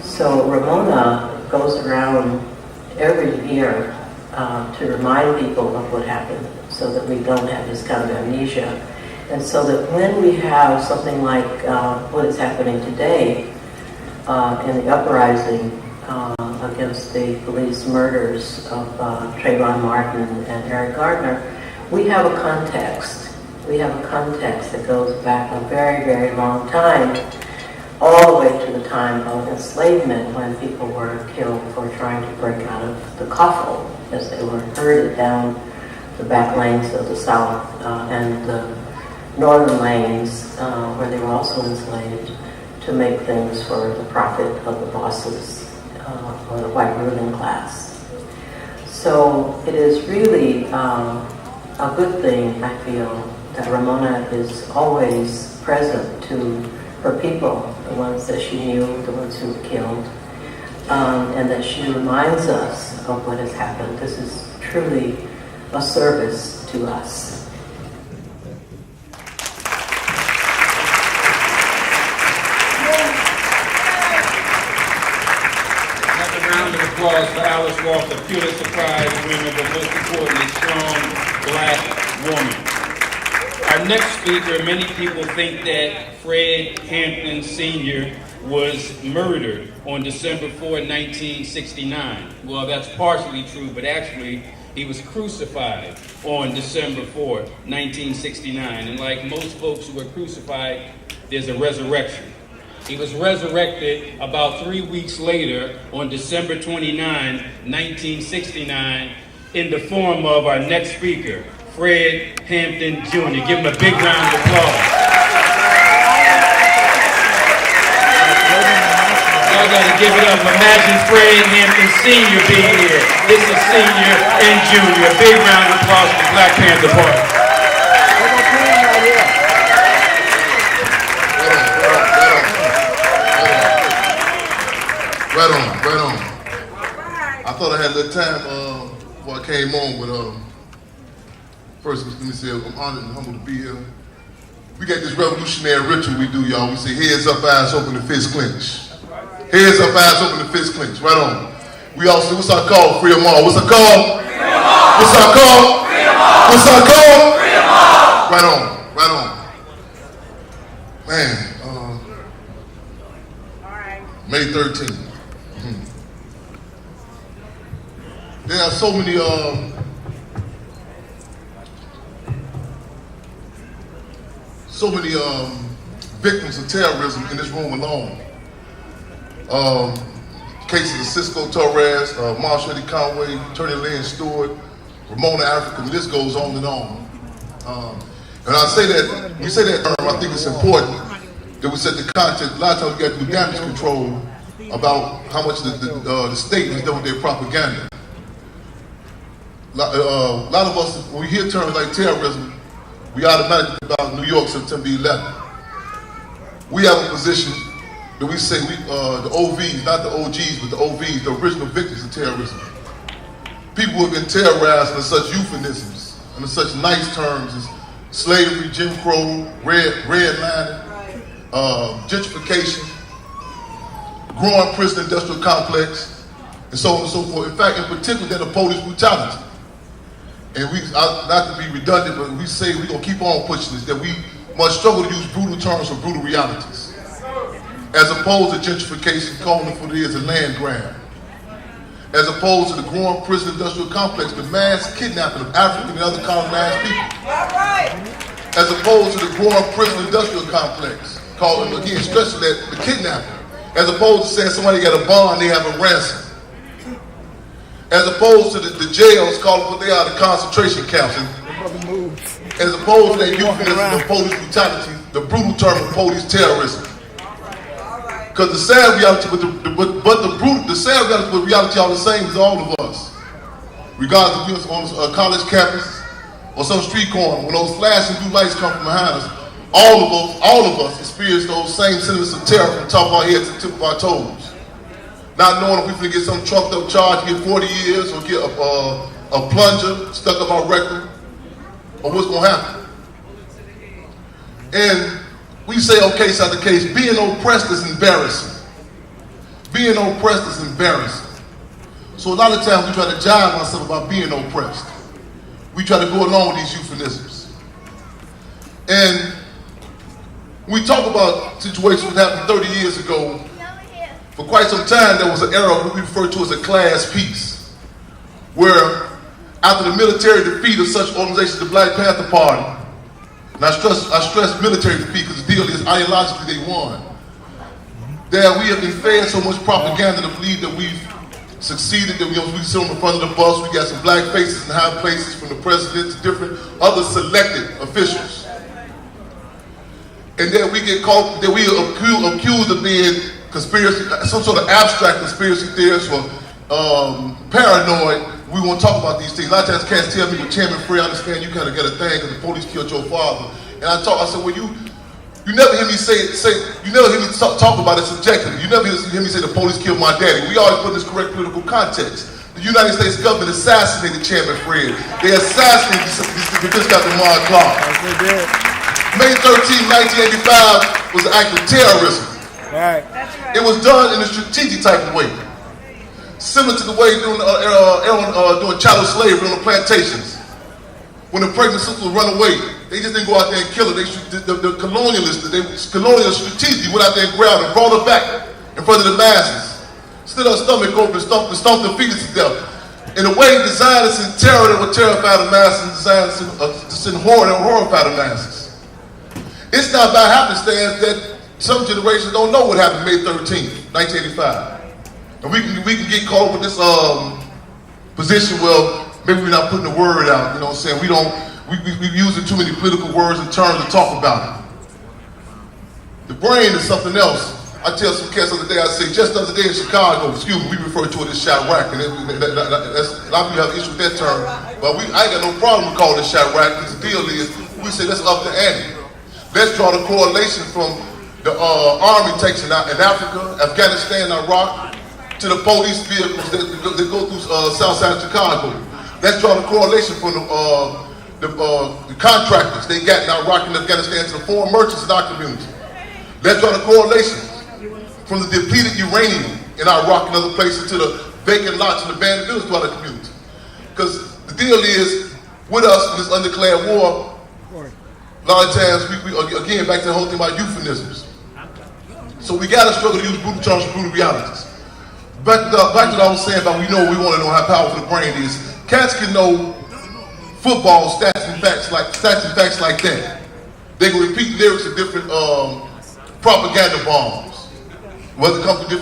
So Ramona goes around every year to remind people of what happened so that we don't have this kind of amnesia. And so that when we have something like what is happening today in the uprising against the police murders of Trayvon Martin and Eric Gardner, we have a context. We have a context that goes back a very, very long time, all the way to the time of enslavement when people were killed for trying to break out of the coffle as they were herded down the back lanes of the South and the northern lanes where they were also enslaved to make things for the profit of the bosses or the white ruling class. So it is really a good thing, I feel, that Ramona is always present to her people, the ones that she knew, the ones who were killed, and that she reminds us of what has happened. This is truly a service to us. Applause for Alice Walker, Pulitzer Prize winner, but most importantly, strong black woman. Our next speaker, many people think that Fred Hampton Sr. was murdered on December 4, 1969. Well, that's partially true, but actually, he was crucified on December 4, 1969. And like most folks who were crucified, there's a resurrection. He was resurrected about 3 weeks later on December 29, 1969, in the form of our next speaker, Fred Hampton Jr. Give him a big round of applause. Y'all gotta give it up. Imagine Fred Hampton Sr. being here. This is Senior and Junior. Big round of applause for the Black Panther Party. Right on. I thought I had a little time before I came on, but first let me say I'm honored and humbled to be here. We got this revolutionary ritual we do, y'all. We say heads up, eyes open, and fists clench. Heads up, eyes open, and fists clench. Right on. We all say, what's our call? Free them all. What's our call? Free them all. What's our call? Free them all. What's our call? Free them all. Right on. Man, May 13th. There are so many victims of terrorism in this room alone. Cases of Cisco Torres, Marsha Eddie Conway, Attorney Lynn Stewart, Ramona Africa, and this goes on and on. And I say that, we say that, I think it's important that we set the context. A lot of times we got to do damage control about how much the state has done with their propaganda. A lot of us, when we hear terms like terrorism, we automatically think about New York, September 11th. We have a position that we say the OVs, not the OGs, but the OVs, the original victims of terrorism. People who have been terrorized under such euphemisms, under such nice terms as slavery, Jim Crow, redlining, gentrification, growing prison industrial complex, and so on and so forth. In fact, in particular, then the police brutality. And not to be redundant, but we say we're going to keep on pushing this, that we must struggle to use brutal terms for brutal realities. As opposed to gentrification, calling for it as a land grab. As opposed to the growing prison industrial complex, the mass kidnapping of African and other colonized people. As opposed to the growing prison industrial complex, calling, again, stressing that the kidnapping. As opposed to saying somebody got a bond, they have a ransom. As opposed to the jails, calling what they are, the concentration camps. As opposed to that euphemism of police brutality, the brutal term of police terrorism. Because the sad reality, the sad reality, but reality all the same as all of us. Regardless if you're on a college campus or some street corner, when those flashing blue lights come from behind us, all of us experience those same sentiments of terror from the top of our heads to the tip of our toes. Not knowing if we're going to get some trucked up charge, get 40 years, or get a plunger stuck up our rectum, or what's going to happen. And we say, okay, so the case, being oppressed is embarrassing. Being oppressed is embarrassing. So a lot of times we try to jive ourselves about being oppressed. We try to go along with these euphemisms. And we talk about situations that happened 30 years ago. For quite some time, there was an era what we refer to as a class peace, where after the military defeat of such organizations as the Black Panther Party, and I stress military defeat because the deal is ideologically they won, that we have been fed so much propaganda to believe that we've succeeded, that we sit on the front of the bus, we got some black faces in high places from the president to different other selected officials. And that we get caught, that we are accused of being conspiracy, some sort of abstract conspiracy theorists or paranoid. We want to talk about these things. A lot of times cats tell me, well, Chairman Frey, I understand you kind of got a thing because the police killed your father. And I said, well, you never hear me you never hear me talk about it subjectively. You never hear me say the police killed my daddy. We always put in this correct political context. The United States government assassinated Chairman Frey. They assassinated this guy, Lamar Clark. Yes, they did. May 13, 1985 was an act of terrorism. Right. It was done in a strategic type of way. Similar to the way during chattel slavery on the plantations. When the pregnant sisters would run away, they just didn't go out there and kill her. The colonialists strategically went out there and grabbed her and brought her back in front of the masses. Slit her stomach open and stomped the fetus to death. In a way designed to send terror that would terrify the masses, designed to send horror that would horrify the masses. It's not by happenstance that some generations don't know what happened May 13th, 1985. And we can get caught up with this position where maybe we're not putting the word out, you know what I'm saying? We're using too many political words and terms to talk about it. The brain is something else. I tell some cats the other day, I say, just the other day in Chicago, we refer to it as Chirac, and a lot of people have an issue with that term, but I ain't got no problem with calling it Chirac, because the deal is, we say let's up the ante. Let's draw the correlation from the army takes in Africa, Afghanistan, Iraq, to the police vehicles that go through south side of Chicago. Let's draw the correlation from the contractors they got in Iraq and Afghanistan to the foreign merchants in our community. Let's draw the correlation from the depleted uranium in Iraq and other places to the vacant lots and abandoned buildings throughout the community. Because the deal is, with us in this undeclared war, a lot of times, again, back to the whole thing about euphemisms. So we got to struggle to use brutal terms for brutal realities. Back to what I was saying about we want to know how powerful the brain is. Cats can know football stats and facts like that. They can repeat lyrics of different propaganda bombs. Whether it comes to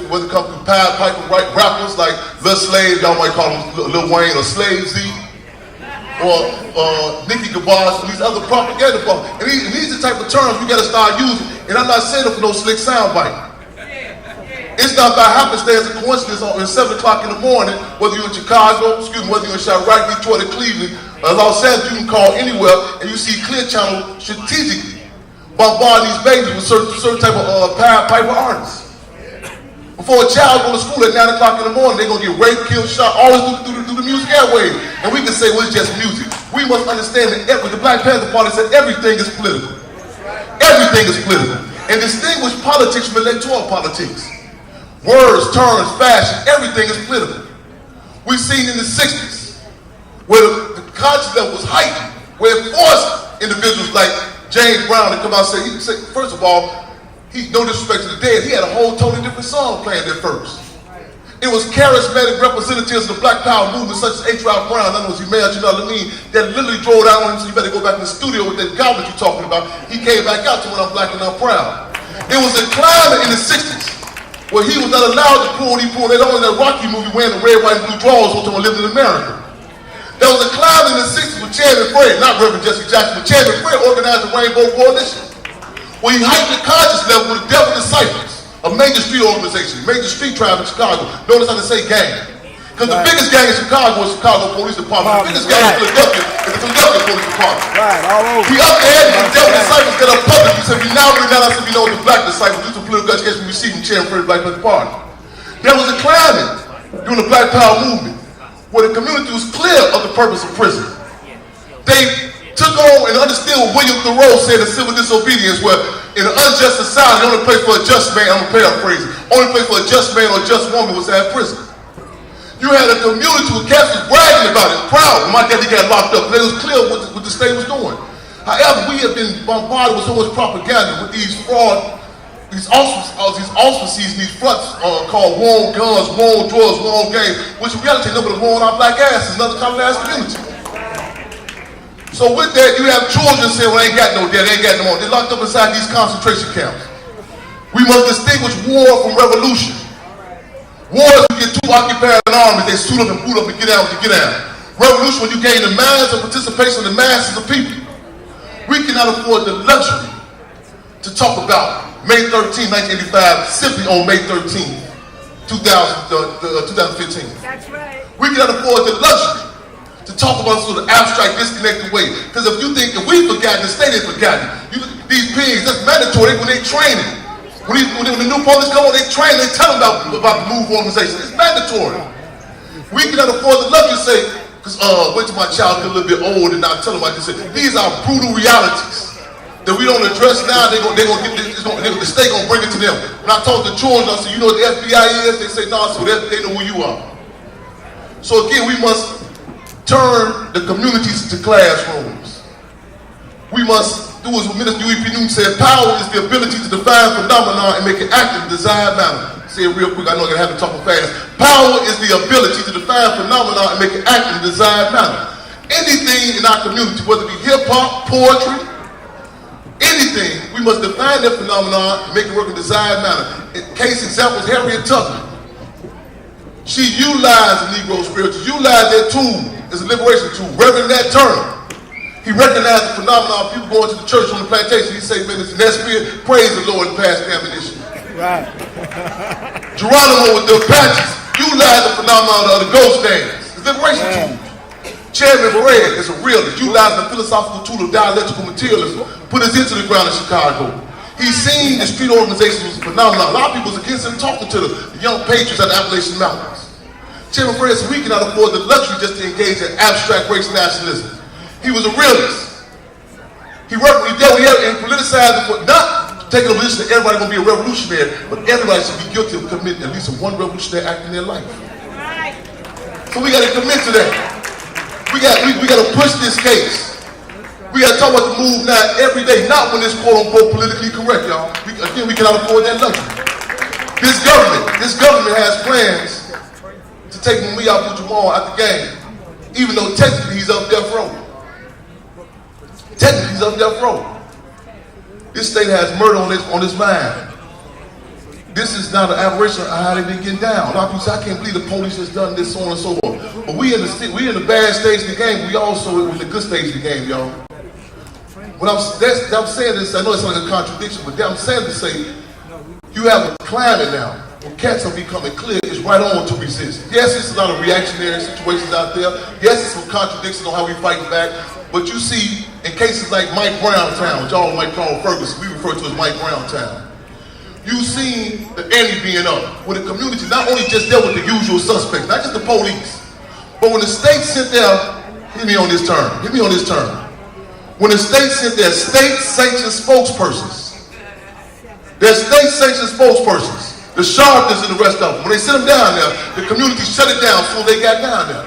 Pied Piper rappers like Lil Slave, y'all might call him Lil Wayne, or Slave Z, or Nicki Gabaz, and these other propaganda bombs. And these are the type of terms we got to start using. And I'm not saying it for no slick soundbite. It's not by happenstance or coincidence at 7 o'clock in the morning, whether you're in Chicago, whether you're in Chirac, Detroit, or Cleveland, or Los Angeles, you can call anywhere, and you see Clear Channel strategically bombarding these babies with certain type of Piper artists. Before a child goes to school at 9 o'clock in the morning, they're going to get raped, killed, shot, all this through the music airwaves. And we can say, well, it's just music. We must understand that the Black Panther Party said everything is political. Everything is political. And distinguish politics from electoral politics. Words, terms, fashion, everything is political. We've seen in the 60s where the conscience level was heightened, where it forced individuals like James Brown to come out and say, first of all, no disrespect to the dead, he had a whole totally different song playing at first. It was charismatic representatives of the Black Power movement such as H. Ralph Brown, I know you know what I mean, that literally drove down on him, so you better go back in the studio with that garbage you're talking about. He came back out to when I'm Black and I'm Proud. It was a climate in the 60s where he was not allowed to pull what he pulled. They don't in that Rocky movie wearing the red, white, and blue drawers on to live in America. There was a climate in the 60s with Chairman Fred, not Reverend Jesse Jackson, but Chairman Fred organized the Rainbow Coalition, where he heightened the conscious level with the Devil Disciples, a major street organization, major street tribe in Chicago. Notice how they say gang. Because the biggest gang in Chicago is Chicago Police Department. The biggest gang in Philadelphia is the Philadelphia Police Department. He up there and the Devil Disciples get up public. He said, we now bring down us if you know the Black Disciples due to political education we received from Chairman Fred Black Panther Party. There was a climate during the Black Power movement where the community was clear of the purpose of prison. They took on and understood what William Thoreau said in Civil Disobedience, where in an unjust society, the only place for a just man, I'm going to paraphrase it, only place for a just man or a just woman was to have prison. You had a community where cats was bragging about it, proud. When my daddy got locked up, it was clear what the state was doing. However, we have been bombarded with so much propaganda with these fraud, these auspices, these fronts called war on guns, war on drugs, war on games, which in reality nobody war on our black asses, another color ass community. So with that, you have children saying, well, I ain't got no dad, I ain't got no more. They're locked up inside these concentration camps. We must distinguish war from revolution. War is when you get two occupied armies, they suit up and boot up and get out to get out. Revolution when you gain the minds and participation of the masses of people. We cannot afford the luxury to talk about May 13, 1985, simply on May 13, 2015. That's right. We cannot afford the luxury to talk about sort of abstract, disconnected way. Because if you think if we've forgotten, the state ain't forgotten. These pigs, that's mandatory when they training. When the new police come on, they train, they tell them about the MOVE organization. It's mandatory. We cannot afford the luxury to say, because wait till my child get a little bit old and I'll tell them like this. These are brutal realities that we don't address now. The state gonna bring it to them. When I talk to children, I say, you know what the FBI is? They say, no, so they know who you are. So again, we must turn the communities into classrooms. We must do as Minister U.E.P. Newton said, power is the ability to define phenomena and make it act in the desired manner. Say it real quick, I know I'm gonna have to talk fast. Power is the ability to define phenomena and make it act in the desired manner. Anything in our community, whether it be hip hop, poetry, anything, we must define that phenomenon and make it work in the desired manner. Case example is Harriet Tubman. She utilized the Negro spirituals, utilized that tool as a liberation tool. Reverend Nat Turner, he recognized the phenomenon of people going to the church on the plantation. He said, man, it's in that spirit, praise the Lord and pass the ammunition. Right. Geronimo with the Apaches utilized the phenomenon of the ghost dance, the liberation tool. Chairman Moran is a realist, utilizing the philosophical tool of dialectical materialism, put his ear to the ground in Chicago. He's seen the street organizations as a phenomenon. A lot of people was against him talking to the young patriots at the Appalachian Mountains. Chairman Moran said we cannot afford the luxury just to engage in abstract race nationalism. He was a realist. He worked with and politicized it, not taking a position that everybody gonna be a revolutionary, but everybody should be guilty of committing at least one revolutionary act in their life. So we gotta commit to that. We gotta push this case. We gotta talk about the MOVE now every day, not when it's quote unquote politically correct, y'all. We cannot afford that luxury. This government has plans to take Mumia Abu-Jamal out the game, even though technically he's up death row. Technically he's up death row. This state has murder on its mind. This is not an aberration of how they've been getting down. A lot of people say, I can't believe the police has done this, so on and so forth. But we in the bad stage of the game. We also in the good stage of the game, y'all. When I'm saying this, I know it's like a contradiction, but I'm saying to say, you have a climate now when cats are becoming clear, it's right on to resist. Yes, it's a lot of reactionary situations out there. Yes, it's some contradictions on how we fight back. But you see, in cases like Mike Brown Town, which y'all might call Ferguson, we refer to as Mike Brown Town. You've seen the ante being up, where the community not only just dealt with the usual suspects, not just the police, but when the state sent their, hit me on this term, when the state sent their state-sanctioned spokespersons, the sharpness and the rest of them, when they sent them down there, the community shut it down so they got down there.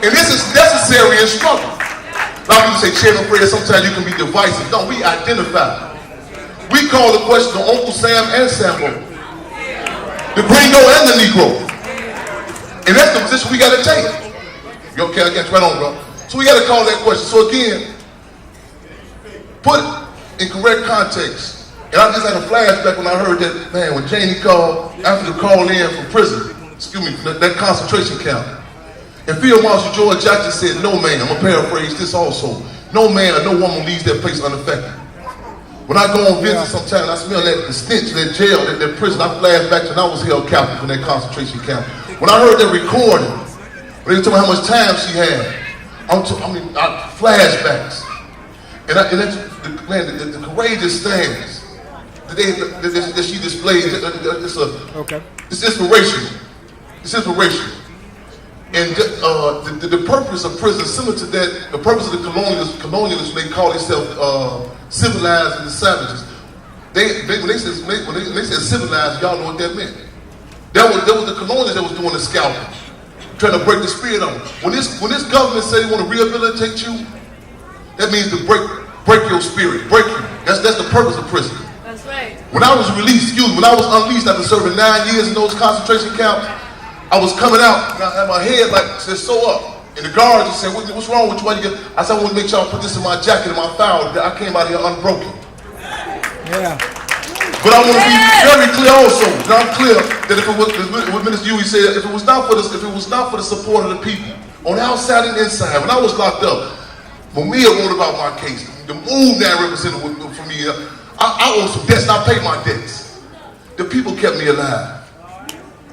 And this is necessary in struggle. A lot of people say, Chairman Fred, sometimes you can be divisive. No, we identify. We call the question to Uncle Sam and Sambo, the Gringo and the Negro. And that's the position we got to take. You okay? I got you right on, bro. So we got to call that question. So again, put it in correct context. And I just had a flashback when I heard that, man, when Janie called, after the call in from prison, that concentration camp. And Field Marshal George Jackson said, no man, I'm going to paraphrase this also, no man or no woman leaves that place unaffected. When I go on visit sometimes, I smell that the stench, that jail, that prison. I flash back to when I was held captive in that concentration camp. When I heard that recording, when they told me how much time she had, flashbacks. And that's, the courageous things that she displayed, it's inspirational. It's inspirational. And the purpose of prison, similar to that, the purpose of the colonialists, they call themselves civilized and the savages. When they said civilized, y'all know what that meant. That was the colonialists that was doing the scalping, trying to break the spirit on them. When this government say they want to rehabilitate you, that means to break your spirit, break you. That's the purpose of prison. That's right. When I was released, when I was unleashed after serving 9 years in those concentration camps, I was coming out and I had my head like just so up. And the guards just said, what's wrong with you? I said, I want to make sure I put this in my jacket and my file. I came out here unbroken. Yeah. But I want to be very clear also. Now I'm clear that if it was, what Minister Huey said, if it was not for the support of the people, on the outside and inside, when I was locked up, when Mia wrote about my case, the move that represented for me, I owed some debts and I paid my debts. The people kept me alive.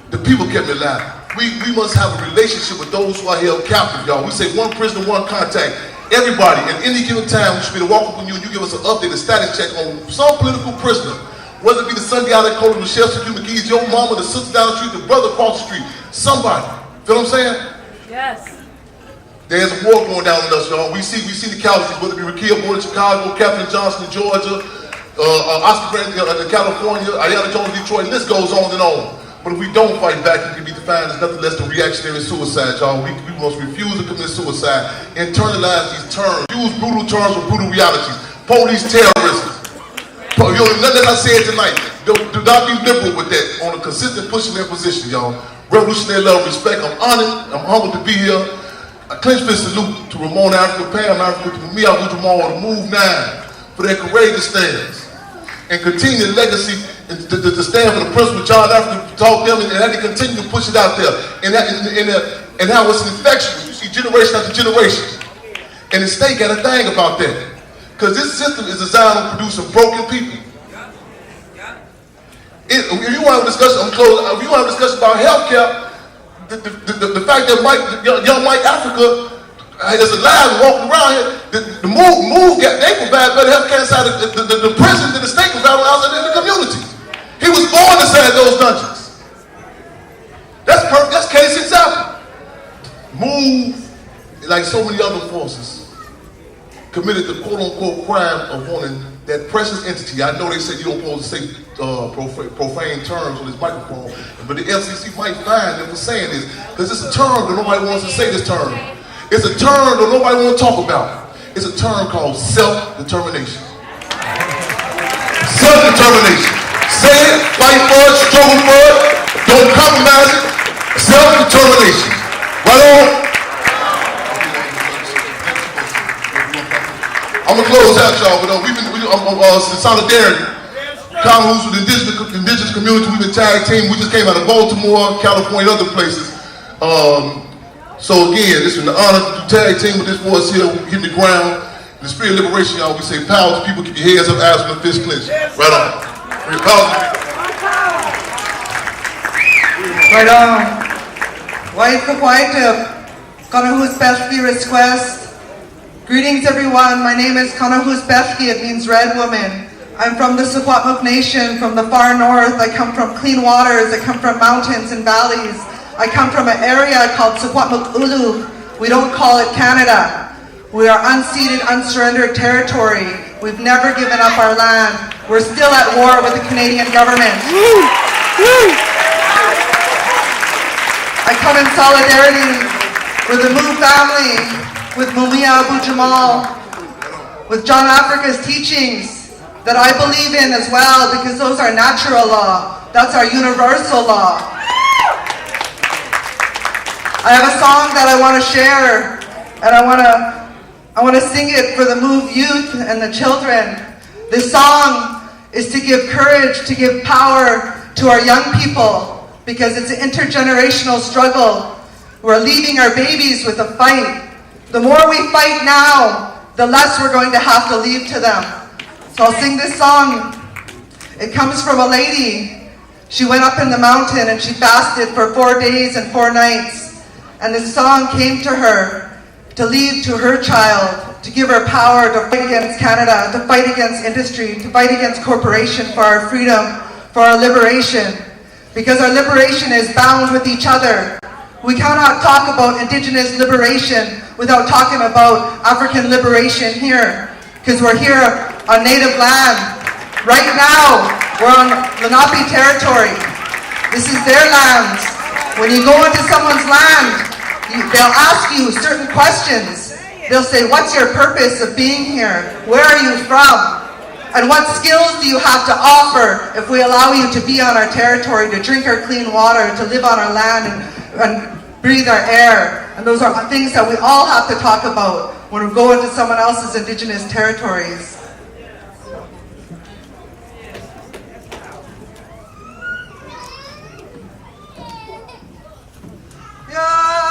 The people kept me alive. We must have a relationship with those who are held captive, y'all. We say one prisoner, one contact. Everybody, at any given time, we should be to walk up on you and you give us an update, a status check on some political prisoner. Whether it be the Sunday out at Cola, the Chef Security McGee's, your mama, the sister down the street, the brother across the street. Somebody. Feel what I'm saying? Yes. There's a war going down with us, y'all. We see the casualties, whether it be Rakia Board in Chicago, Captain Johnson in Georgia, Oscar Grant in California, Ayala Jones in Detroit, the list goes on and on. But if we don't fight back, it can be defined as nothing less than reactionary suicide, y'all. We must refuse to commit suicide, internalize these terms, use brutal terms for brutal realities. Police terrorism. As I said tonight, do not be liberal with that on a consistent pushing their position, y'all. Revolutionary love, respect. I'm honored, I'm humbled to be here. A clench fist salute to Ramona Africa, Pam Africa, to me, Abu Jamal, to Move 9 for their courageous stance. And continue the legacy to stand for the principle John Africa taught them and how they continue to push it out there. And how it's infectious. You see generation after generation. And the state got a thing about that. Because this system is designed on producing broken people. If you want to discuss, I'm closing. If you want to discuss about healthcare, the fact that young Mike Africa is alive and walking around here, the move they provide better healthcare inside the prison than the state provides outside in the community. He was born inside those dungeons. That's perfect. That's case example. Move, like so many other forces, committed the quote-unquote crime of wanting that precious entity. I know they said you don't supposed to say profane terms on this microphone, but the FCC might find them for saying this, because it's a term that nobody wants to say this term. It's a term that nobody wants to talk about. It's a term called self-determination. Self-determination. Say it, fight for it, struggle for it, don't compromise it. Self-determination. Right on. I'm gonna close out, y'all, but we've been in solidarity. Congress with the indigenous community, we've been tag team. We just came out of Baltimore, California, and other places. So again, it's an honor to tag team with this force here, hitting the ground. In the spirit of liberation, y'all, we say power to people, keep your heads up, eyes on the fist clenched. Right on. Power. Right on. White Kanahus Beshki request. Greetings everyone, my name is Kanahus Beshki, it means red woman. I'm from the Secwepemc Nation, from the far north. I come from clean waters, I come from mountains and valleys. I come from an area called Secwepemc Ulu. We don't call it Canada. We are unceded, unsurrendered territory. We've never given up our land. We're still at war with the Canadian government. I come in solidarity with the Mu family, with Mumia Abu-Jamal, with John Africa's teachings that I believe in as well, because those are natural law. That's our universal law. I have a song that I want to share, and I want to sing it for the Move youth and the children. This song is to give courage, to give power to our young people, because it's an intergenerational struggle. We're leaving our babies with a fight. The more we fight now, the less we're going to have to leave to them. So I'll sing this song. It comes from a lady. She went up in the mountain and she fasted for 4 days and 4 nights. And this song came to her to leave to her child, to give her power to fight against Canada, to fight against industry, to fight against corporation for our freedom, for our liberation. Because our liberation is bound with each other. We cannot talk about Indigenous liberation without talking about African liberation here. Because we're here on Native land. Right now, we're on Lenape territory. This is their lands. When you go into someone's land, they'll ask you certain questions. They'll say, what's your purpose of being here? Where are you from? And what skills do you have to offer if we allow you to be on our territory, to drink our clean water, to live on our land and breathe our air? And those are things that we all have to talk about when we go into someone else's Indigenous territories. Hey,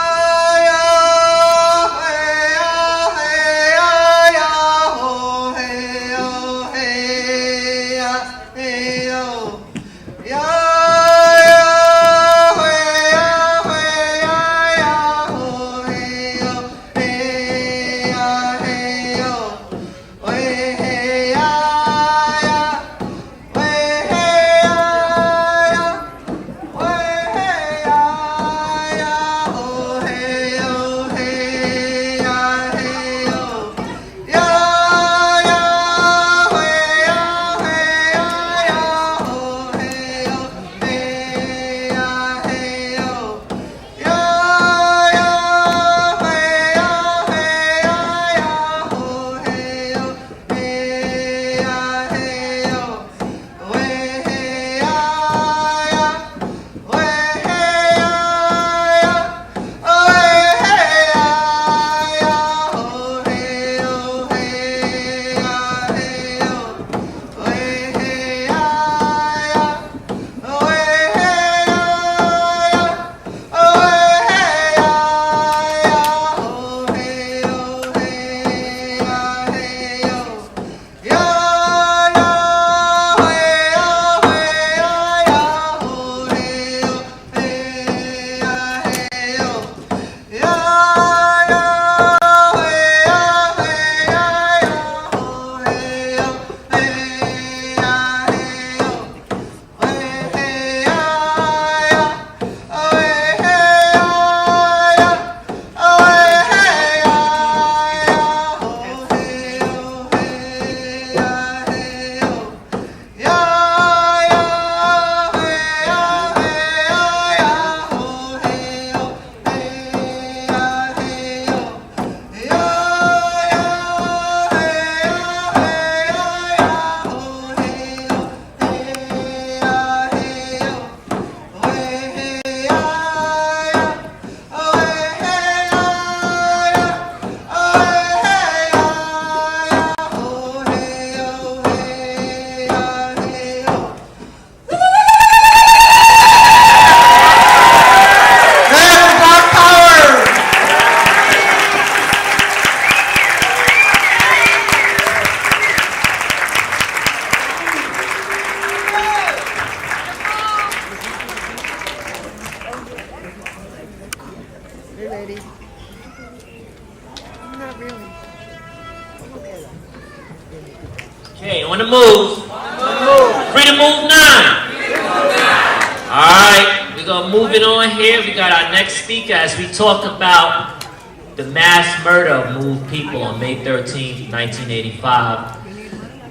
Andy. Not really. Okay. Okay, on the move. Freedom Move 9. Alright, we're going to move it on here. We got our next speaker as we talk about the mass murder of Move people on May 13th, 1985.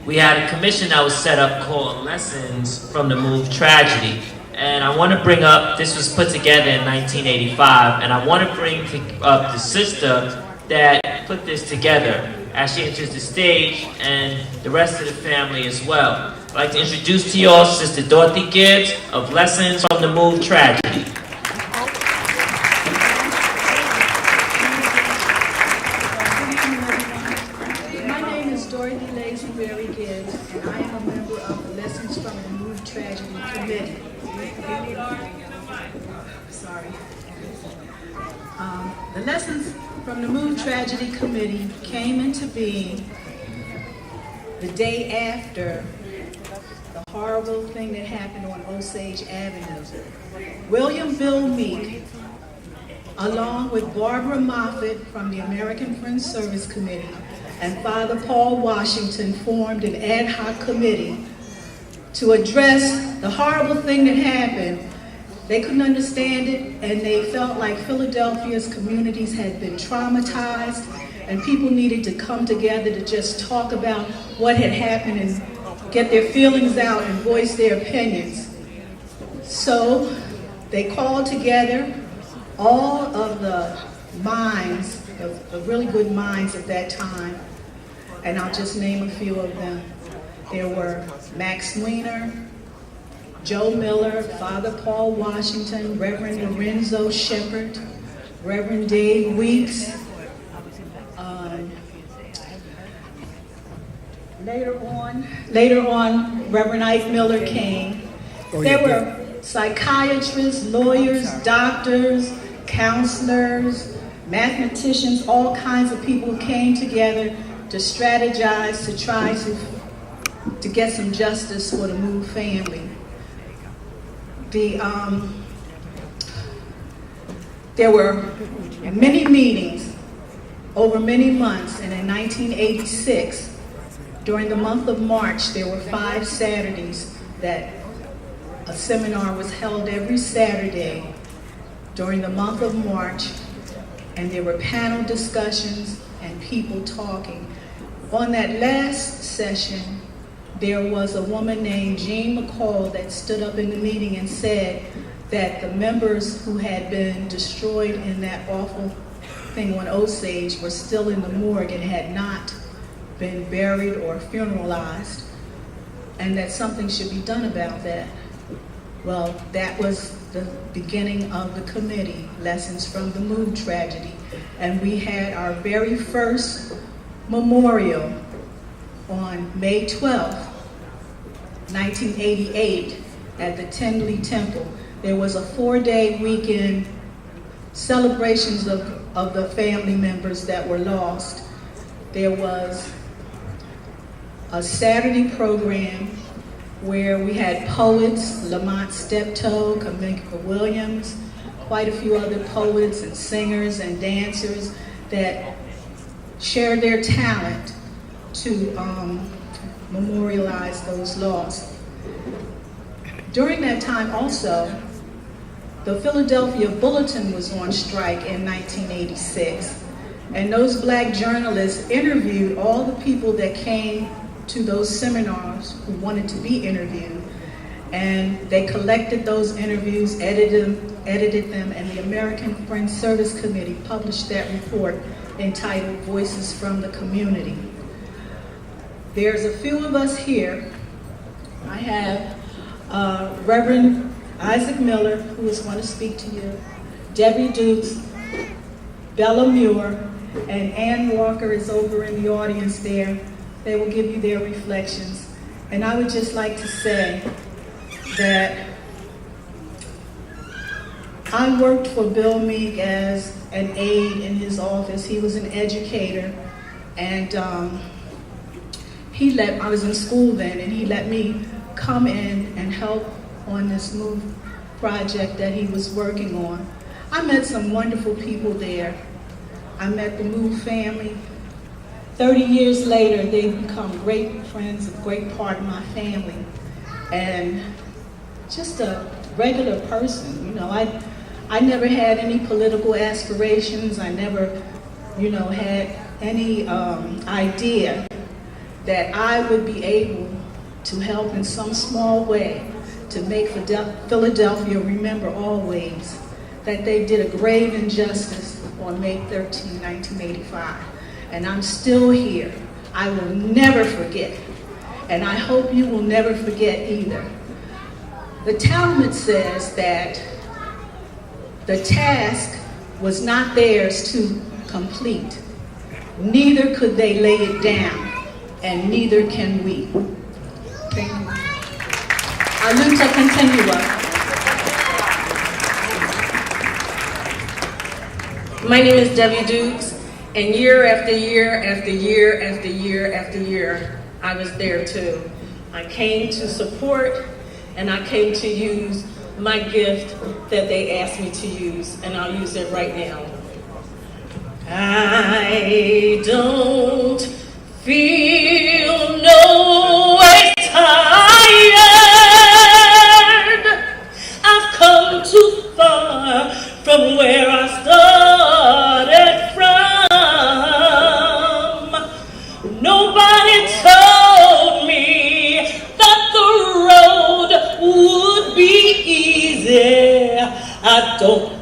We had a commission that was set up called Lessons from the Move Tragedy. And I want to bring up, this was put together in 1985, and I want to bring up the sister that put this together as she enters the stage, and the rest of the family as well. I'd like to introduce to you all Sister Dorothy Gibbs of Lessons from the Move Tragedy. My name is Dorothy Lazenberry Gibbs, and I am a member of the Lessons from the Move Tragedy Committee. Sorry. The Lessons from the Move Tragedy Committee came into being the day after the horrible thing that happened on Osage Avenue. William Bill Meek, along with Barbara Moffett from the American Friends Service Committee and Father Paul Washington, formed an ad hoc committee to address the horrible thing that happened. They couldn't understand it, and they felt like Philadelphia's communities had been traumatized, and people needed to come together to just talk about what had happened and get their feelings out and voice their opinions. So they called together all of the minds, the really good minds at that time, and I'll just name a few of them. There were Max Weiner, Joe Miller, Father Paul Washington, Reverend Lorenzo Shepard, Reverend Dave Weeks. Later on, Reverend Ike Miller came. There were psychiatrists, lawyers, doctors, counselors, mathematicians, all kinds of people who came together to strategize, to try to get some justice for the Move family. There were many meetings over many months, and in 1986, during the month of March, there were 5 Saturdays that a seminar was held every Saturday during the month of March, and there were panel discussions and people talking. On that last session, there was a woman named Jean McCall that stood up in the meeting and said that the members who had been destroyed in that awful thing on Osage were still in the morgue and had not been buried or funeralized, and that something should be done about that. Well, that was the beginning of the committee, Lessons from the Move Tragedy, and we had our very first memorial on May 12th, 1988, at the Tinley Temple. There was a 4-day weekend celebrations of the family members that were lost. There was a Saturday program where we had poets, Lamont Steptoe, Kamika Williams, quite a few other poets and singers and dancers that shared their talent to memorialize those lost. During that time also, the Philadelphia Bulletin was on strike in 1986, and those black journalists interviewed all the people that came to those seminars who wanted to be interviewed, and they collected those interviews, edited them, and the American Friends Service Committee published that report entitled Voices from the Community. There's a few of us here. I have Reverend Isaac Miller, who is going to speak to you, Debbie Dukes, Bella Muir, and Ann Walker is over in the audience there. They will give you their reflections. And I would just like to say that I worked for Bill Meek as an aide in his office. He was an educator, and I was in school then, and he let me come in and help on this Move project that he was working on. I met some wonderful people there. I met the Move family. 30 years later, they've become great friends, a great part of my family. And just a regular person, you know. I never had any political aspirations. I never, you know, had any idea that I would be able to help in some small way to make Philadelphia remember always that they did a grave injustice on May 13, 1985. And I'm still here. I will never forget. And I hope you will never forget either. The Talmud says that the task was not theirs to complete. Neither could they lay it down, and neither can we. Thank you. Aluta continua. My name is Debbie Dukes, and year after year after year after year after year, I was there too. I came to support, and I came to use my gift that they asked me to use, and I'll use it right now. I don't feel no way tired. I've come too far from where I started from. Nobody told me that the road would be easy. I don't